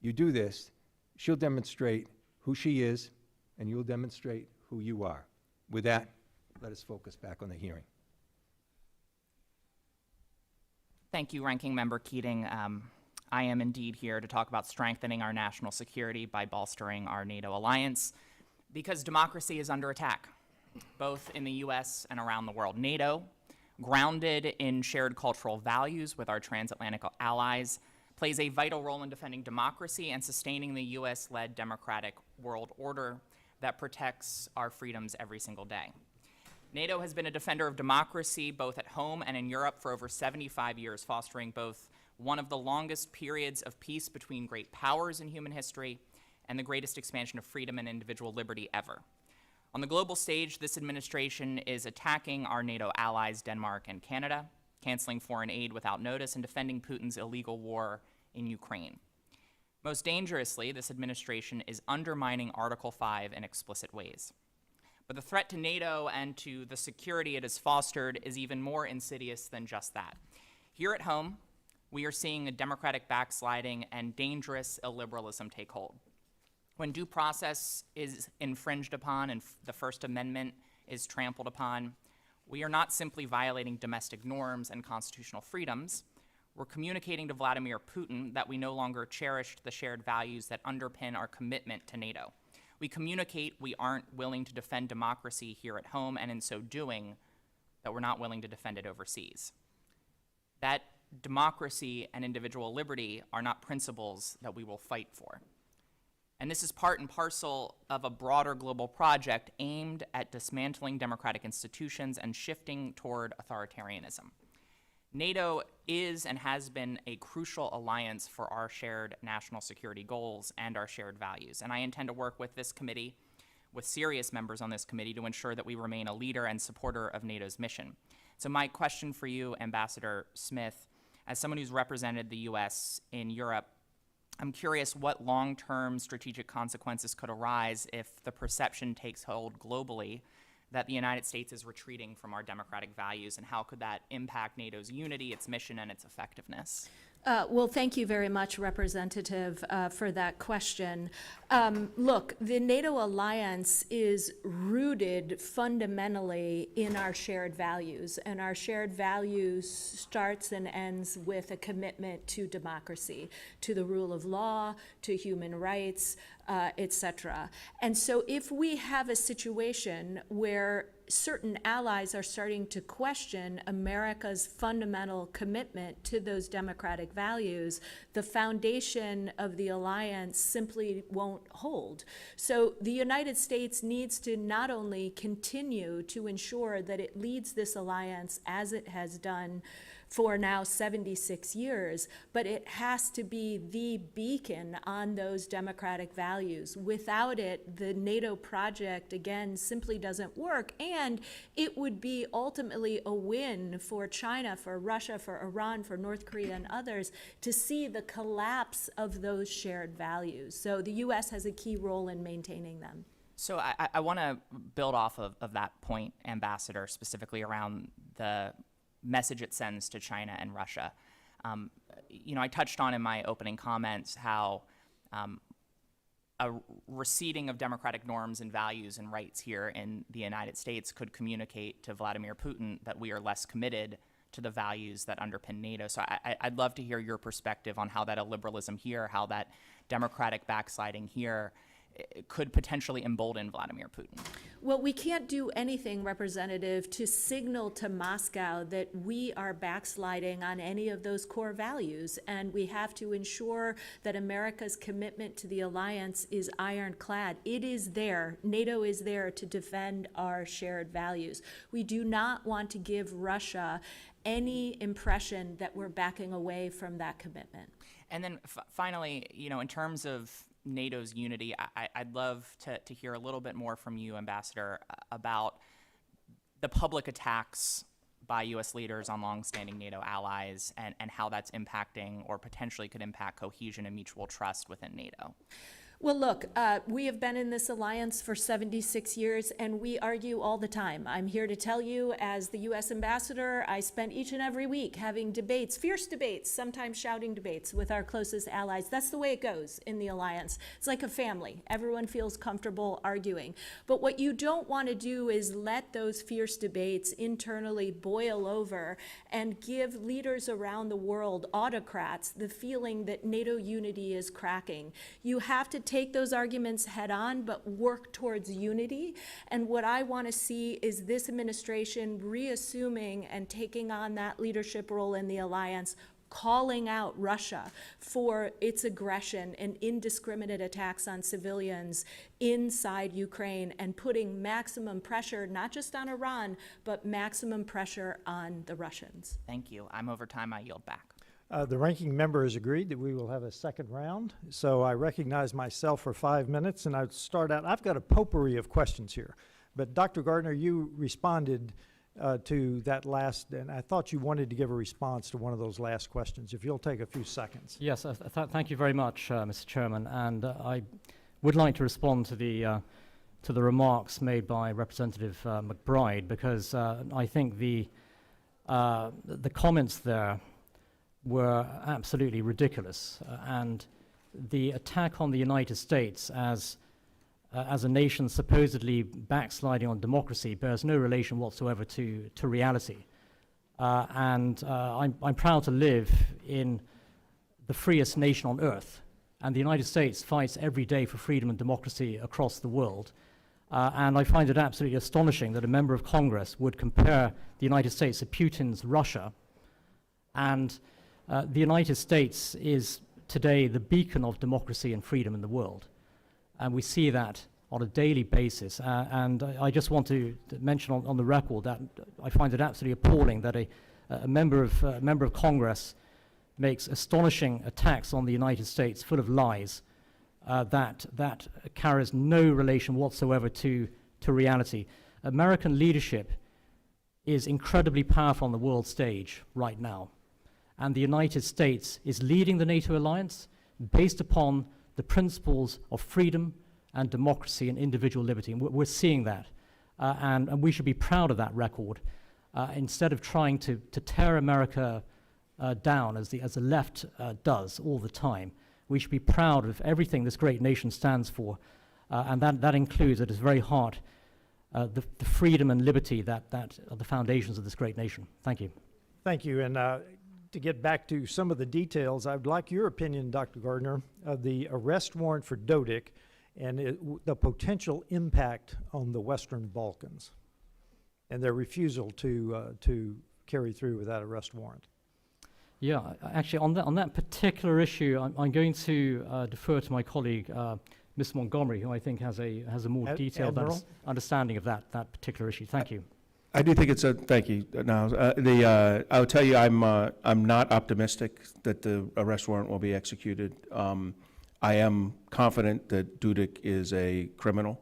you do this, she'll demonstrate who she is, and you'll demonstrate who you are. With that, let us focus back on the hearing. Thank you, Ranking Member Keating. I am indeed here to talk about strengthening our national security by bolstering our NATO alliance, because democracy is under attack, both in the U.S. and around the world. NATO, grounded in shared cultural values with our transatlantic allies, plays a vital role in defending democracy and sustaining the U.S.-led democratic world order that protects our freedoms every single day. NATO has been a defender of democracy both at home and in Europe for over 75 years, fostering both one of the longest periods of peace between great powers in human history and the greatest expansion of freedom and individual liberty ever. On the global stage, this administration is attacking our NATO allies, Denmark and Canada, canceling foreign aid without notice, and defending Putin's illegal war in Ukraine. Most dangerously, this administration is undermining Article 5 in explicit ways. But the threat to NATO and to the security it has fostered is even more insidious than just that. Here at home, we are seeing a democratic backsliding and dangerous illiberalism take hold. When due process is infringed upon and the First Amendment is trampled upon, we are not simply violating domestic norms and constitutional freedoms. We're communicating to Vladimir Putin that we no longer cherish the shared values that underpin our commitment to NATO. We communicate we aren't willing to defend democracy here at home, and in so doing, that we're not willing to defend it overseas. That democracy and individual liberty are not principles that we will fight for. And this is part and parcel of a broader global project aimed at dismantling democratic institutions and shifting toward authoritarianism. NATO is and has been a crucial alliance for our shared national security goals and our shared values. And I intend to work with this committee, with serious members on this committee, to ensure that we remain a leader and supporter of NATO's mission. So my question for you, Ambassador Smith, as someone who's represented the U.S. in Europe, I'm curious what long-term strategic consequences could arise if the perception takes hold globally that the United States is retreating from our democratic values, and how could that impact NATO's unity, its mission, and its effectiveness? Well, thank you very much, Representative, for that question. Look, the NATO alliance is rooted fundamentally in our shared values, and our shared values starts and ends with a commitment to democracy, to the rule of law, to human rights, etc. And so if we have a situation where certain allies are starting to question America's fundamental commitment to those democratic values, the foundation of the alliance simply won't hold. So the United States needs to not only continue to ensure that it leads this alliance as it has done for now 76 years, but it has to be the beacon on those democratic values. Without it, the NATO project, again, simply doesn't work, and it would be ultimately a win for China, for Russia, for Iran, for North Korea, and others to see the collapse of those shared values. So the U.S. has a key role in maintaining them. So I want to build off of that point, Ambassador, specifically around the message it sends to China and Russia. I touched on in my opening comments how a receding of democratic norms and values and rights here in the United States could communicate to Vladimir Putin that we are less committed to the values that underpin NATO. So I'd love to hear your perspective on how that illiberalism here, how that democratic backsliding here could potentially embolden Vladimir Putin. Well, we can't do anything, Representative, to signal to Moscow that we are backsliding on any of those core values, and we have to ensure that America's commitment to the alliance is ironclad. It is there. NATO is there to defend our shared values. We do not want to give Russia any impression that we're backing away from that commitment. And then finally, in terms of NATO's unity, I'd love to hear a little bit more from you, Ambassador, about the public attacks by U.S. leaders on longstanding NATO allies and how that's impacting or potentially could impact cohesion and mutual trust within NATO. Well, look, we have been in this alliance for 76 years, and we argue all the time. I'm here to tell you, as the U.S. ambassador, I spent each and every week having debates, fierce debates, sometimes shouting debates with our closest allies. That's the way it goes in the alliance. It's like a family. Everyone feels comfortable arguing. But what you don't want to do is let those fierce debates internally boil over and give leaders around the world, autocrats, the feeling that NATO unity is cracking. You have to take those arguments head on, but work towards unity. And what I want to see is this administration reassuming and taking on that leadership role in the alliance, calling out Russia for its aggression and indiscriminate attacks on civilians inside Ukraine, and putting maximum pressure, not just on Iran, but maximum pressure on the Russians. Thank you. I'm over time. I yield back. The ranking member has agreed that we will have a second round. So I recognize myself for 5 minutes, and I'd start out. I've got a potpourri of questions here. But Dr. Gardiner, you responded to that last, and I thought you wanted to give a response to one of those last questions. If you'll take a few seconds. Yes, thank you very much, Mr. Chairman. And I would like to respond to the remarks made by Representative McBride, because I think the comments there were absolutely ridiculous, and the attack on the United States as a nation supposedly backsliding on democracy bears no relation whatsoever to reality. I'm proud to live in the freest nation on earth, and the United States fights every day for freedom and democracy across the world. And I find it absolutely astonishing that a member of Congress would compare the United States to Putin's Russia. And the United States is today the beacon of democracy and freedom in the world. And we see that on a daily basis. And I just want to mention on the record that I find it absolutely appalling that a member of Congress makes astonishing attacks on the United States full of lies that carries no relation whatsoever to reality. American leadership is incredibly powerful on the world stage right now. And the United States is leading the NATO alliance based upon the principles of freedom and democracy and individual liberty. And we're seeing that. and we should be proud of that record instead of trying to tear America down as the left does all the time. We should be proud of everything this great nation stands for, and that includes at its very heart the freedom and liberty that are the foundations of this great nation. Thank you. Thank you. And to get back to some of the details, I'd like your opinion, Dr. Gardiner, of the arrest warrant for Dodik and the potential impact on the Western Balkans and their refusal to carry through with that arrest warrant. Yeah, actually, on that particular issue, I'm going to defer to my colleague, Ms. Montgomery, who I think has a more detailed understanding of that particular issue. Thank you. I do think it's a, thank you, Niles. I'll tell you, I'm not optimistic that the arrest warrant will be executed. I am confident that Dodik is a criminal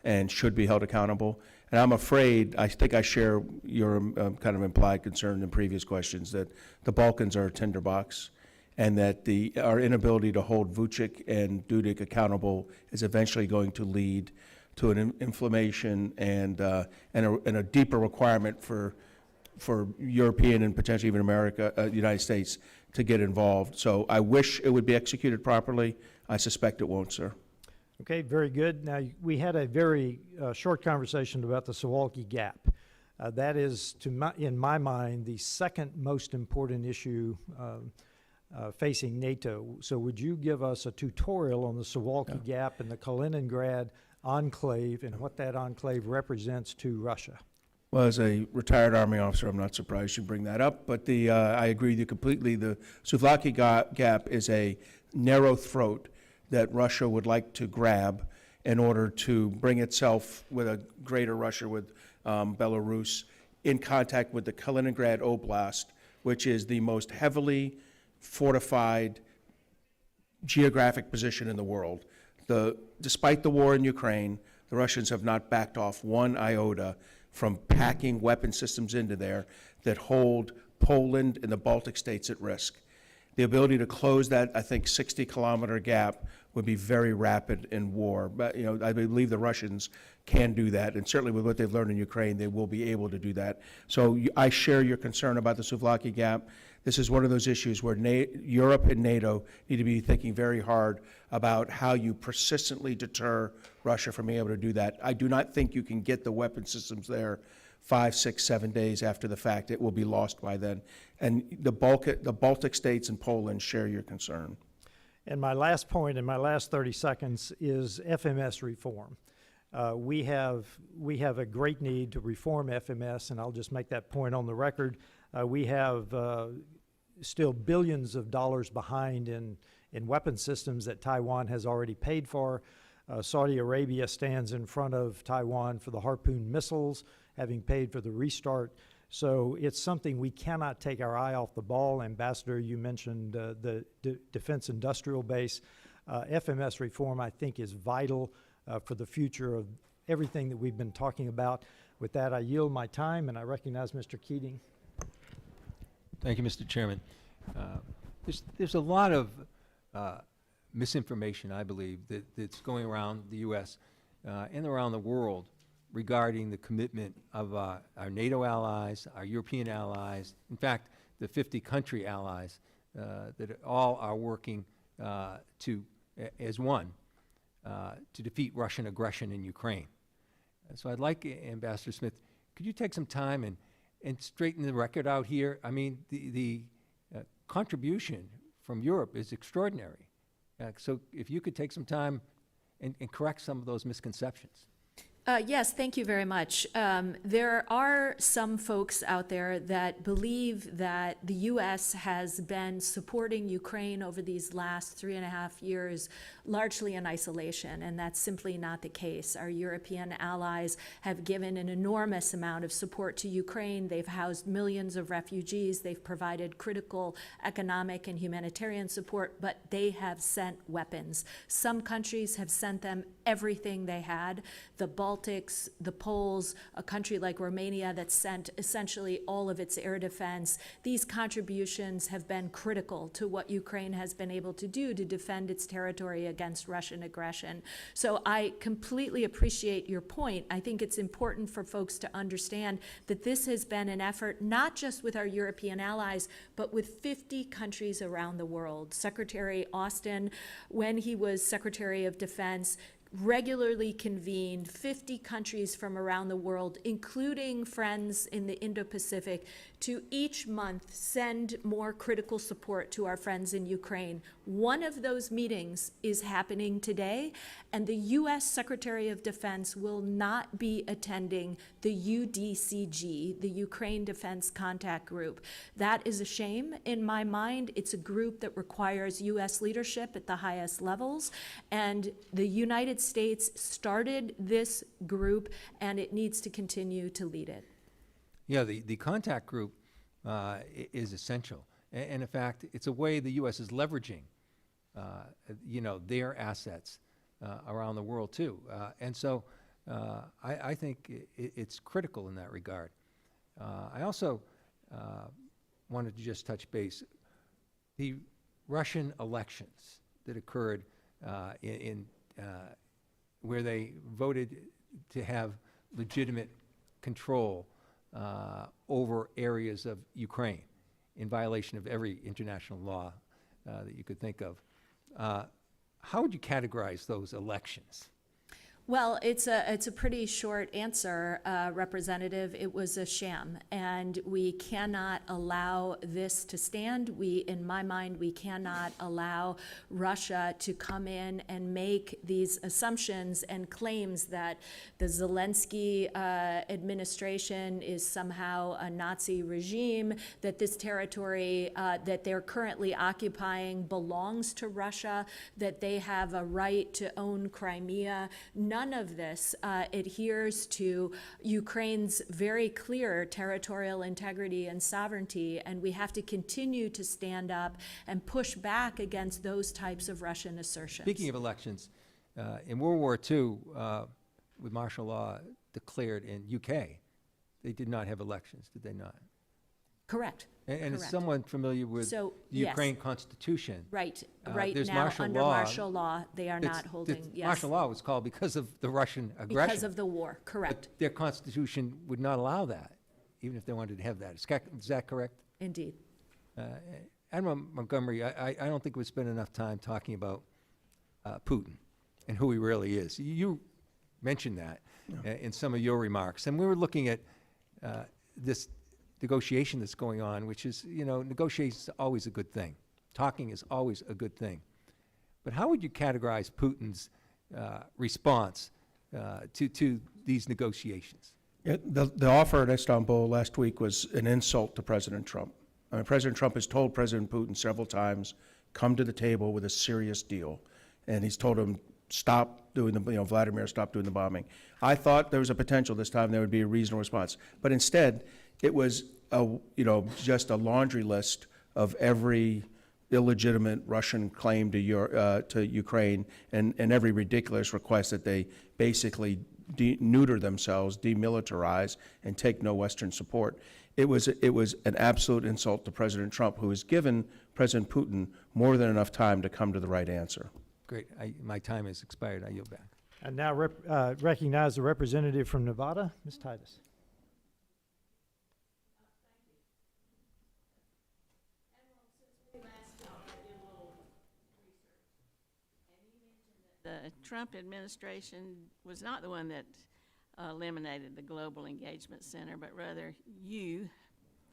and should be held accountable. And I'm afraid, I think I share your kind of implied concern in previous questions, that the Balkans are a tinderbox, and that our inability to hold Vučić and Dodik accountable is eventually going to lead to an inflammation and a deeper requirement for European and potentially even United States to get involved. So I wish it would be executed properly. I suspect it won't, sir. Okay, very good. Now, we had a very short conversation about the Suwalki Gap. That is, in my mind, the second most important issue facing NATO. So would you give us a tutorial on the Suwalki Gap and the Kaliningrad enclave and what that enclave represents to Russia? Well, as a retired Army officer, I'm not surprised you bring that up, but I agree with you completely. The Suwalki Gap is a narrow throat that Russia would like to grab in order to bring itself with a greater Russia, with Belarus, in contact with the Kaliningrad Oblast, which is the most heavily fortified geographic position in the world. Despite the war in Ukraine, the Russians have not backed off one iota from packing weapon systems into there that hold Poland and the Baltic states at risk. The ability to close that, I think, 60-kilometer gap would be very rapid in war. But, I believe the Russians can do that, and certainly with what they've learned in Ukraine, they will be able to do that. So I share your concern about the Suwalki Gap. This is one of those issues where Europe and NATO need to be thinking very hard about how you persistently deter Russia from being able to do that. I do not think you can get the weapon systems there 5, 6, 7 days after the fact. It will be lost by then. And the Baltic states and Poland share your concern. And my last point in my last 30 seconds is FMS reform. We have a great need to reform FMS, and I'll just make that point on the record. We have still billions of dollars behind in weapon systems that Taiwan has already paid for. Saudi Arabia stands in front of Taiwan for the Harpoon missiles, having paid for the restart. So it's something we cannot take our eye off the ball. Ambassador, you mentioned the defense industrial base. FMS reform, I think, is vital for the future of everything that we've been talking about. With that, I yield my time, and I recognize Mr. Keating. Thank you, Mr. Chairman. There's a lot of misinformation, I believe, that's going around the U.S. And around the world regarding the commitment of our NATO allies, our European allies, in fact, the 50-country allies that all are working as one to defeat Russian aggression in Ukraine. So I'd like, Ambassador Smith, could you take some time and straighten the record out here? I mean, the contribution from Europe is extraordinary. So if you could take some time and correct some of those misconceptions. Yes, thank you very much. There are some folks out there that believe that the U.S. has been supporting Ukraine over these last 3.5 years largely in isolation, and that's simply not the case. Our European allies have given an enormous amount of support to Ukraine. They've housed millions of refugees. They've provided critical economic and humanitarian support, but they have sent weapons. Some countries have sent them everything they had. The Baltic Baltics, the Poles, a country like Romania that sent essentially all of its air defense. These contributions have been critical to what Ukraine has been able to do to defend its territory against Russian aggression. So I completely appreciate your point. I think it's important for folks to understand that this has been an effort not just with our European allies, but with 50 countries around the world. Secretary Austin, when he was Secretary of Defense, regularly convened 50 countries from around the world, including friends in the Indo-Pacific, to each month send more critical support to our friends in Ukraine. One of those meetings is happening today, and the U.S. Secretary of Defense will not be attending the UDCG, the Ukraine Defense Contact Group. That is a shame in my mind. It's a group that requires U.S. leadership at the highest levels, and the United States started this group, and it needs to continue to lead it. Yeah, the contact group is essential. And in fact, it's a way the U.S. is leveraging, their assets around the world too. And so I think it's critical in that regard. I also wanted to just touch base. The Russian elections that occurred where they voted to have legitimate control over areas of Ukraine in violation of every international law that you could think of. How would you categorize those elections? Well, it's a pretty short answer, Representative. It was a sham, and we cannot allow this to stand. In my mind, we cannot allow Russia to come in and make these assumptions and claims that the Zelensky administration is somehow a Nazi regime, that this territory that they're currently occupying belongs to Russia, that they have a right to own Crimea. None of this adheres to Ukraine's very clear territorial integrity and sovereignty, and we have to continue to stand up and push back against those types of Russian assertions. Speaking of elections, in World War II, with martial law declared in UK, they did not have elections, did they not? Correct. And is someone familiar with the yes. Ukraine Constitution? Right. There's Now, martial under law. martial law, they are not holding, yes. Martial law was called because of the Russian aggression. Because of the war, correct. But their constitution would not allow that, even if they wanted to have that. Is that correct? Indeed. Admiral Montgomery, I don't think we spent enough time talking about Putin and who he really is. You mentioned that in some of your remarks. And we were looking at this negotiation that's going on, which is, negotiation is always a good thing. Talking is always a good thing. But how would you categorize Putin's response to these negotiations? The offer in Istanbul last week was an insult to President Trump. I mean, President Trump has told President Putin several times, come to the table with a serious deal. And he's told him, stop doing Vladimir, stop doing the bombing. I thought there was a potential this time there would be a reasonable response. But instead, it was just a laundry list of every illegitimate Russian claim to Ukraine and every ridiculous request that they basically neuter themselves, demilitarize, and take no Western support. It was an absolute insult to President Trump, who has given President Putin more than enough time to come to the right answer. Great. My time has expired. I yield back. And now recognize the representative from Nevada, Ms. Titus. The Trump administration was not the one that eliminated the Global Engagement Center, but rather you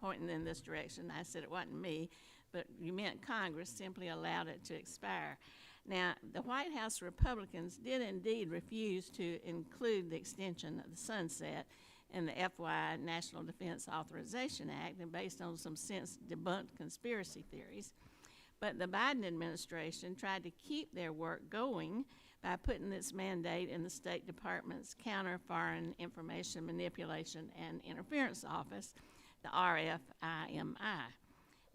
pointing in this direction. I said it wasn't me, but you meant Congress simply allowed it to expire. Now, the White House Republicans did indeed refuse to include the extension of the sunset in the FY National Defense Authorization Act, and based on some since debunked conspiracy theories. But the Biden administration tried to keep their work going by putting this mandate in the State Department's Counter Foreign Information Manipulation and Interference Office, the RFIMI.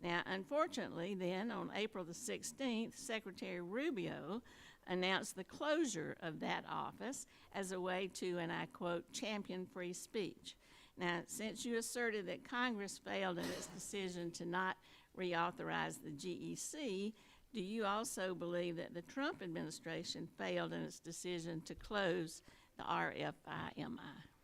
Now, unfortunately, then, on April the 16th, Secretary Rubio announced the closure of that office as a way to, and I quote, champion free speech. Now, since you asserted that Congress failed in its decision to not reauthorize the GEC, do you also believe that the Trump administration failed in its decision to close the RFIMI?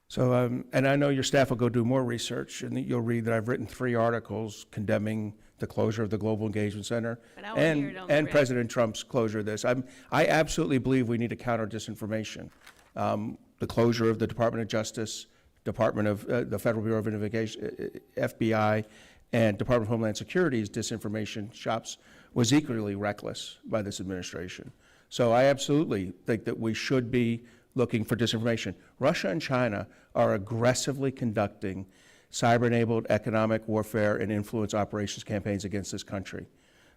So, and I know your staff will go do more research, and you'll read that I've written 3 articles condemning the closure of the Global Engagement Center But I wanna hear it on the and record. President Trump's closure of this. I absolutely believe we need to counter disinformation. The closure of the Department of Justice, Department of the Federal Bureau of Investigation, FBI, and Department of Homeland Security's disinformation shops was equally reckless by this administration. So I absolutely think that we should be looking for disinformation. Russia and China are aggressively conducting cyber-enabled economic warfare and influence operations campaigns against this country.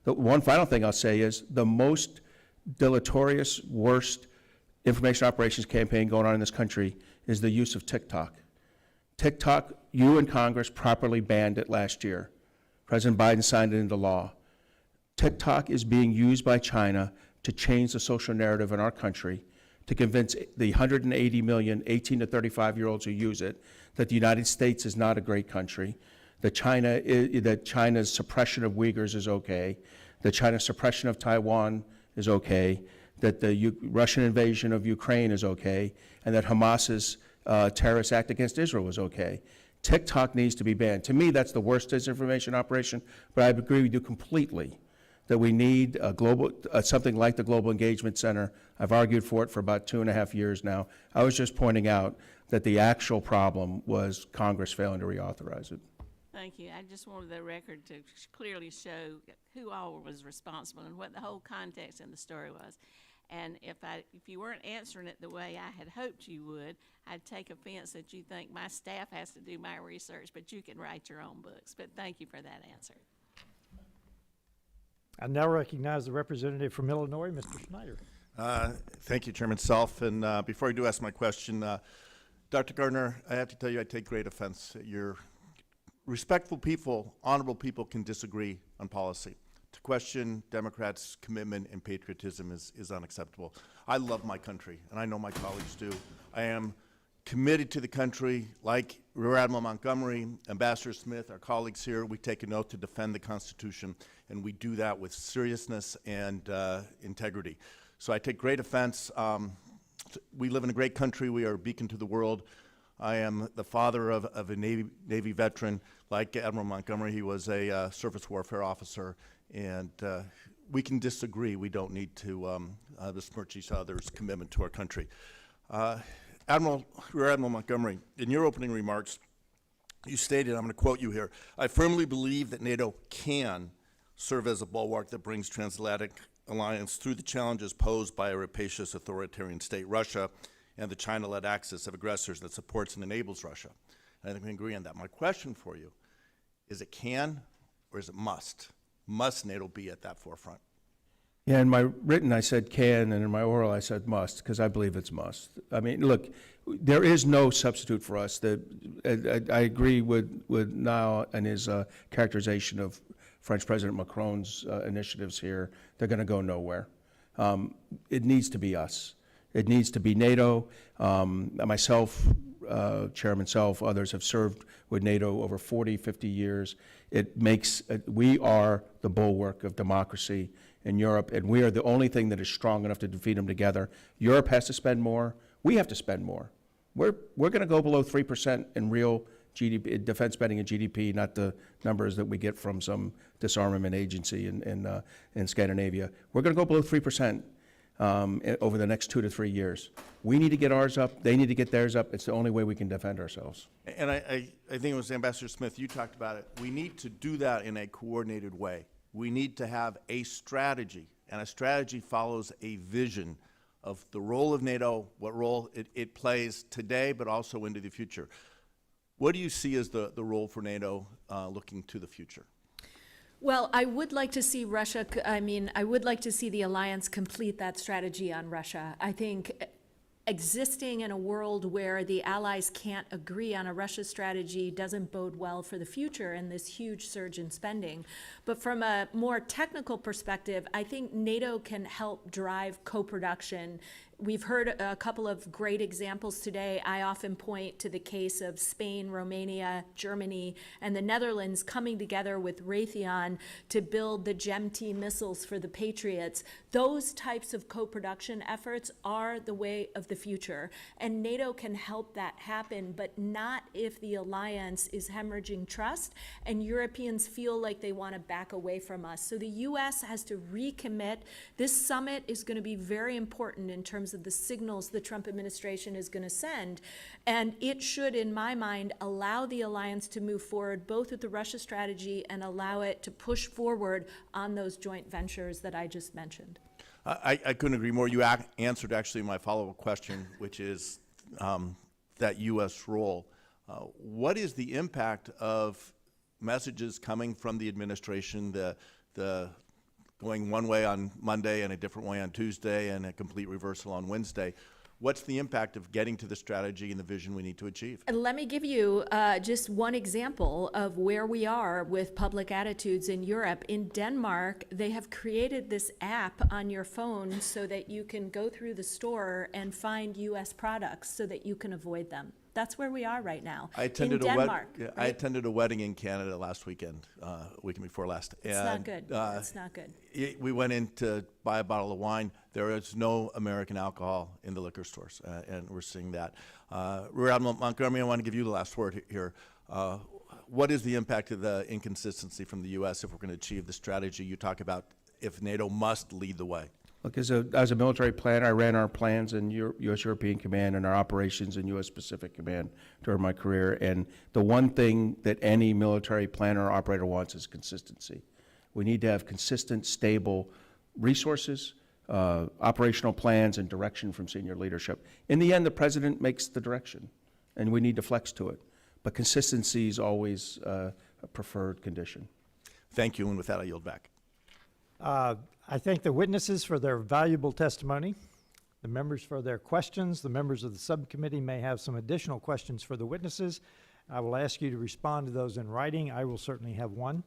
The one final thing I'll say is the most deleterious, worst information operations campaign going on in this country is the use of TikTok. TikTok, you and Congress properly banned it last year. President Biden signed it into law. TikTok is being used by China to change the social narrative in our country, to convince the 180 million 18 to 35-year-olds who use it that the United States is not a great country, that China's suppression of Uyghurs is okay, that China's suppression of Taiwan is okay, that the Russian invasion of Ukraine is okay, and that Hamas's terrorist act against Israel is okay. TikTok needs to be banned. To me, that's the worst disinformation operation, but I agree with you completely that we need a global, something like the Global Engagement Center. I've argued for it for about 2.5 years now. I was just pointing out that the actual problem was Congress failing to reauthorize it. Thank you. I just wanted the record to clearly show who all was responsible and what the whole context in the story was. And if you weren't answering it the way I had hoped you would, I'd take offense that you think my staff has to do my research, but you can write your own books. But thank you for that answer. I now recognize the representative from Illinois, Mr. Schneider. Thank you, Chairman Self. And before I do ask my question, Dr. Gardiner, I have to tell you I take great offense. You're respectful people, honorable people can disagree on policy. To question Democrats' commitment and patriotism is unacceptable. I love my country, and I know my colleagues do. I am committed to the country, like Rear Admiral Montgomery, Ambassador Smith, our colleagues here. We take an oath to defend the Constitution, and we do that with seriousness and integrity. So I take great offense. We live in a great country. We are a beacon to the world. I am the father of a Navy veteran. Like Admiral Montgomery, he was a surface warfare officer, and we can disagree. We don't need to besmirch each other's commitment to our country. Rear Admiral Montgomery, in your opening remarks, you stated, I'm going to quote you here, "I firmly believe that NATO can serve as a bulwark that brings transatlantic alliance through the challenges posed by a rapacious authoritarian state, Russia, and the China-led axis of aggressors that supports and enables Russia." And I think we agree on that. My question for you is it can or is it must? Must NATO be at that forefront? Yeah, in my written I said can, and in my oral I said must, because I believe it's must. I mean, look, there is no substitute for us. I agree with Nile and his characterization of French President Macron's initiatives here. They're going to go nowhere. It needs to be us. It needs to be NATO. Myself, Chairman Self, others have served with NATO over 40, 50 years. We are the bulwark of democracy in Europe, and we are the only thing that is strong enough to defeat them together. Europe has to spend more. We have to spend more. We're going to go below 3% in real GDP, defense spending and GDP, not the numbers that we get from some disarmament agency in Scandinavia. We're going to go below 3% over the next 2 to 3 years. We need to get ours up. They need to get theirs up. It's the only way we can defend ourselves. And I think it was Ambassador Smith, you talked about it. We need to do that in a coordinated way. We need to have a strategy, and a strategy follows a vision of the role of NATO, what role it plays today, but also into the future. What do you see as the role for NATO looking to the future? Well, I would like to see I would like to see the alliance complete that strategy on Russia. I think existing in a world where the allies can't agree on a Russia strategy doesn't bode well for the future and this huge surge in spending. But from a more technical perspective, I think NATO can help drive co-production. We've heard a couple of great examples today. I often point to the case of Spain, Romania, Germany, and the Netherlands coming together with Raytheon to build the GEM-T missiles for the Patriots. Those types of co-production efforts are the way of the future. And NATO can help that happen, but not if the alliance is hemorrhaging trust and Europeans feel like they want to back away from us. So the U.S. has to recommit. This summit is going to be very important in terms of the signals the Trump administration is going to send. And it should, in my mind, allow the alliance to move forward both with the Russia strategy and allow it to push forward on those joint ventures that I just mentioned. I couldn't agree more. You answered actually my follow-up question, which is that U.S. role. What is the impact of messages coming from the administration, the going one way on Monday and a different way on Tuesday and a complete reversal on Wednesday? What's the impact of getting to the strategy and the vision we need to achieve? And let me give you just one example of where we are with public attitudes in Europe. In Denmark, they have created this app on your phone so that you can go through the store and find U.S. products so that you can avoid them. That's where we are right now. I attended in Denmark. I attended a wedding in Canada last weekend, weekend before last. It's not good. It's not good. We went in to buy a bottle of wine. There is no American alcohol in the liquor stores, and we're seeing that. Rear Admiral Montgomery, I want to give you the last word here. What is the impact of the inconsistency from the U.S. if we're going to achieve the strategy you talk about if NATO must lead the way? Look, as a military planner, I ran our plans in U.S. European Command and our operations in U.S. Pacific Command during my career. And the one thing that any military planner or operator wants is consistency. We need to have consistent, stable resources, operational plans, and direction from senior leadership. In the end, the president makes the direction, and we need to flex to it. But consistency is always a preferred condition. Thank you, and with that, I yield back. I thank the witnesses for their valuable testimony, the members for their questions. The members of the subcommittee may have some additional questions for the witnesses. I will ask you to respond to those in writing. I will certainly have one.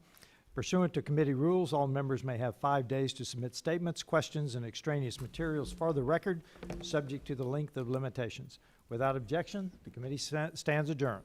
Pursuant to committee rules, all members may have 5 days to submit statements, questions, and extraneous materials for the record, subject to the length of limitations. Without objection, the committee stands adjourned.